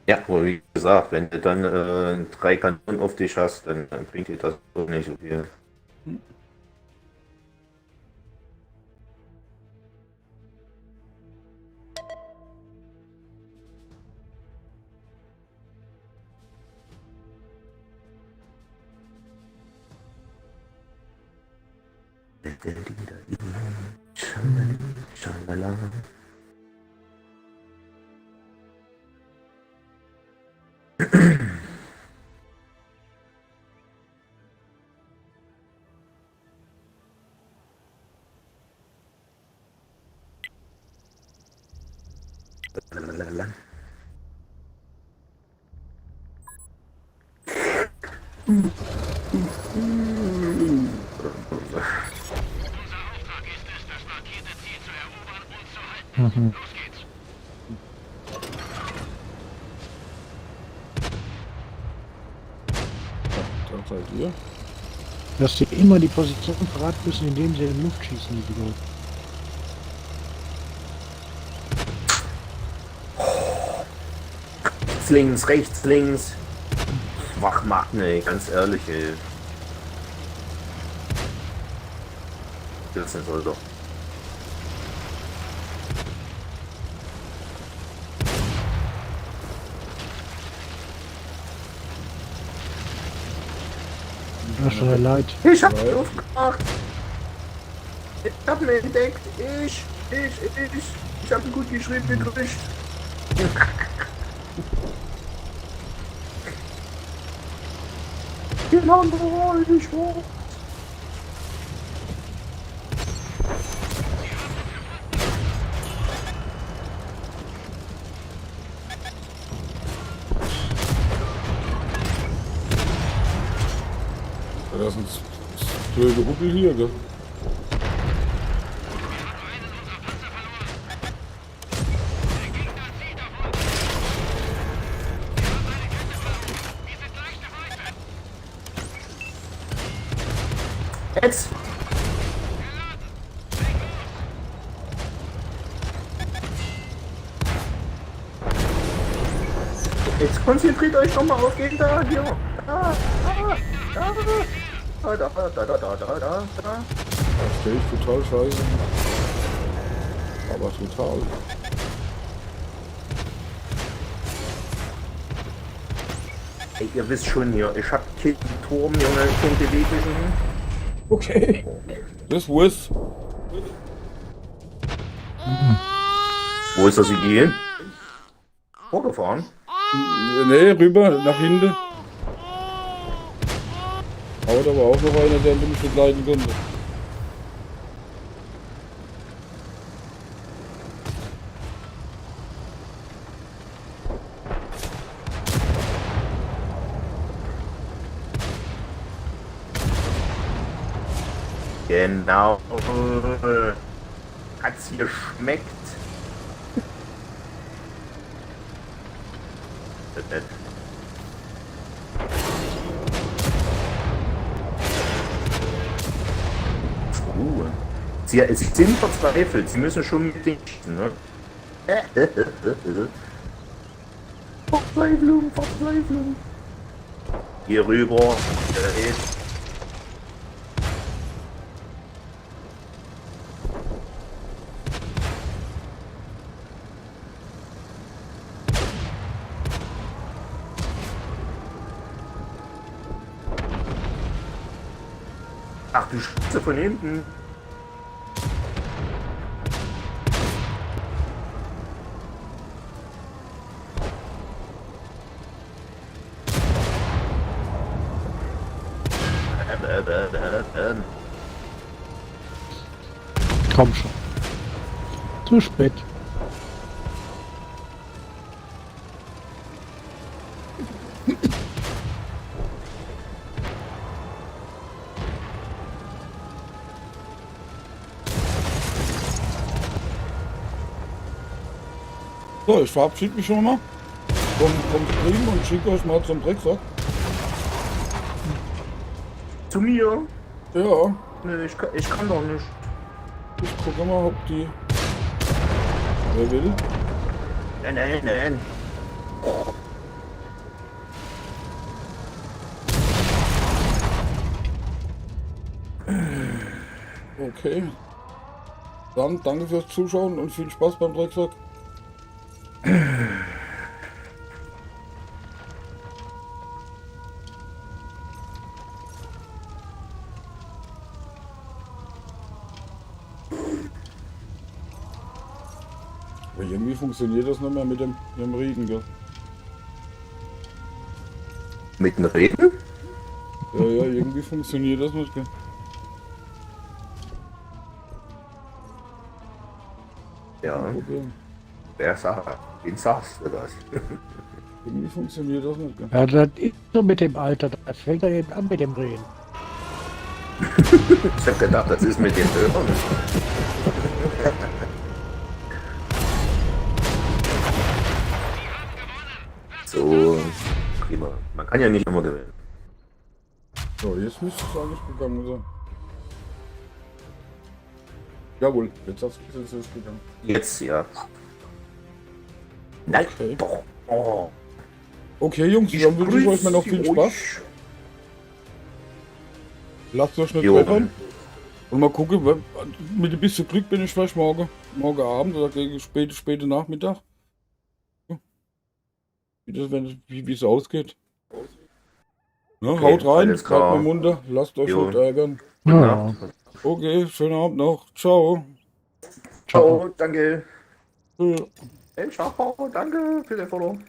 Ja, aber wie gesagt, wenn du dann 3 Kanonen auf dich hast, dann bringt dir das auch nicht so viel. Schalala. Mhm. Da seid ihr. Dass sie immer die Position verraten müssen, indem sie in die Luft schießen, die Piloten. Rechts, links. Wachmachen, ey, ganz ehrlich, ey. Das sind soll doch. Das ist schon leid. Ich hab ihn aufgemacht. Ich hab ihn entdeckt. Ich hab ihn gut geschrieben gekriegt. Genau, ich war. Das sind blöde Huppel hier, gell? Jetzt! Jetzt konzentriert euch doch mal auf den da, hier. Da. Da stehe ich total scheiße. Aber total. Ey, ihr wisst schon hier, ich hab keinen Turm, Junge, keinen beweglichen. Okay. Das war's. Wo ist das Idee? Vorgefahren? Nee, rüber, nach hinten. Haut aber auch noch einer, der mich nicht leiden konnte. Genau. Hat's hier schmeckt. Sie sind verzweifelt, sie müssen schon mit den schießen, ne? Verzweiflung, Verzweiflung. Hier rüber. Ach du Scheiße, von hinten. Komm schon. Zu spät. So, ich verabschiede mich schon mal vom Stream und schicke euch mal zum Drecksack. Zu mir? Ja, Nee, ich kann doch nicht. ich gucke mal, ob die... Wer will? Nein. Okay. Dann danke fürs Zuschauen und viel Spaß beim Drecksack. Aber irgendwie funktioniert das nicht mehr mit dem Regen, gell? Mit dem Reden? Ja, irgendwie funktioniert das nicht, gell? Ja, Problem. wer sagt? Wen sagst du das? Irgendwie funktioniert das nicht, gell? Ja, das ist so mit dem Alter. Das fängt ja eben an mit dem Reden. Ich hab gedacht, das ist mit den Hörern. So, prima. Man kann ja nicht immer gewinnen. So, jetzt müsste es eigentlich gegangen sein. Jawohl, jetzt ist es gegangen. Jetzt ja. Nein, Okay. doch. Oh. Okay, Jungs, dann wünsche ich euch mal noch viel Spaß. Lasst euch nicht Jo. treffen. Und mal gucken, mit ein bisschen Glück bin ich vielleicht morgen Abend oder gegen späte Nachmittag. Wie es ausgeht. Ne, Okay, haut rein, alles klar. bleibt mal munter, lasst euch Jo. nicht ärgern. Ja. Okay, schönen Abend noch. Ciao. Ciao, danke. Tschüss. Hey, ciao, danke für den Follow.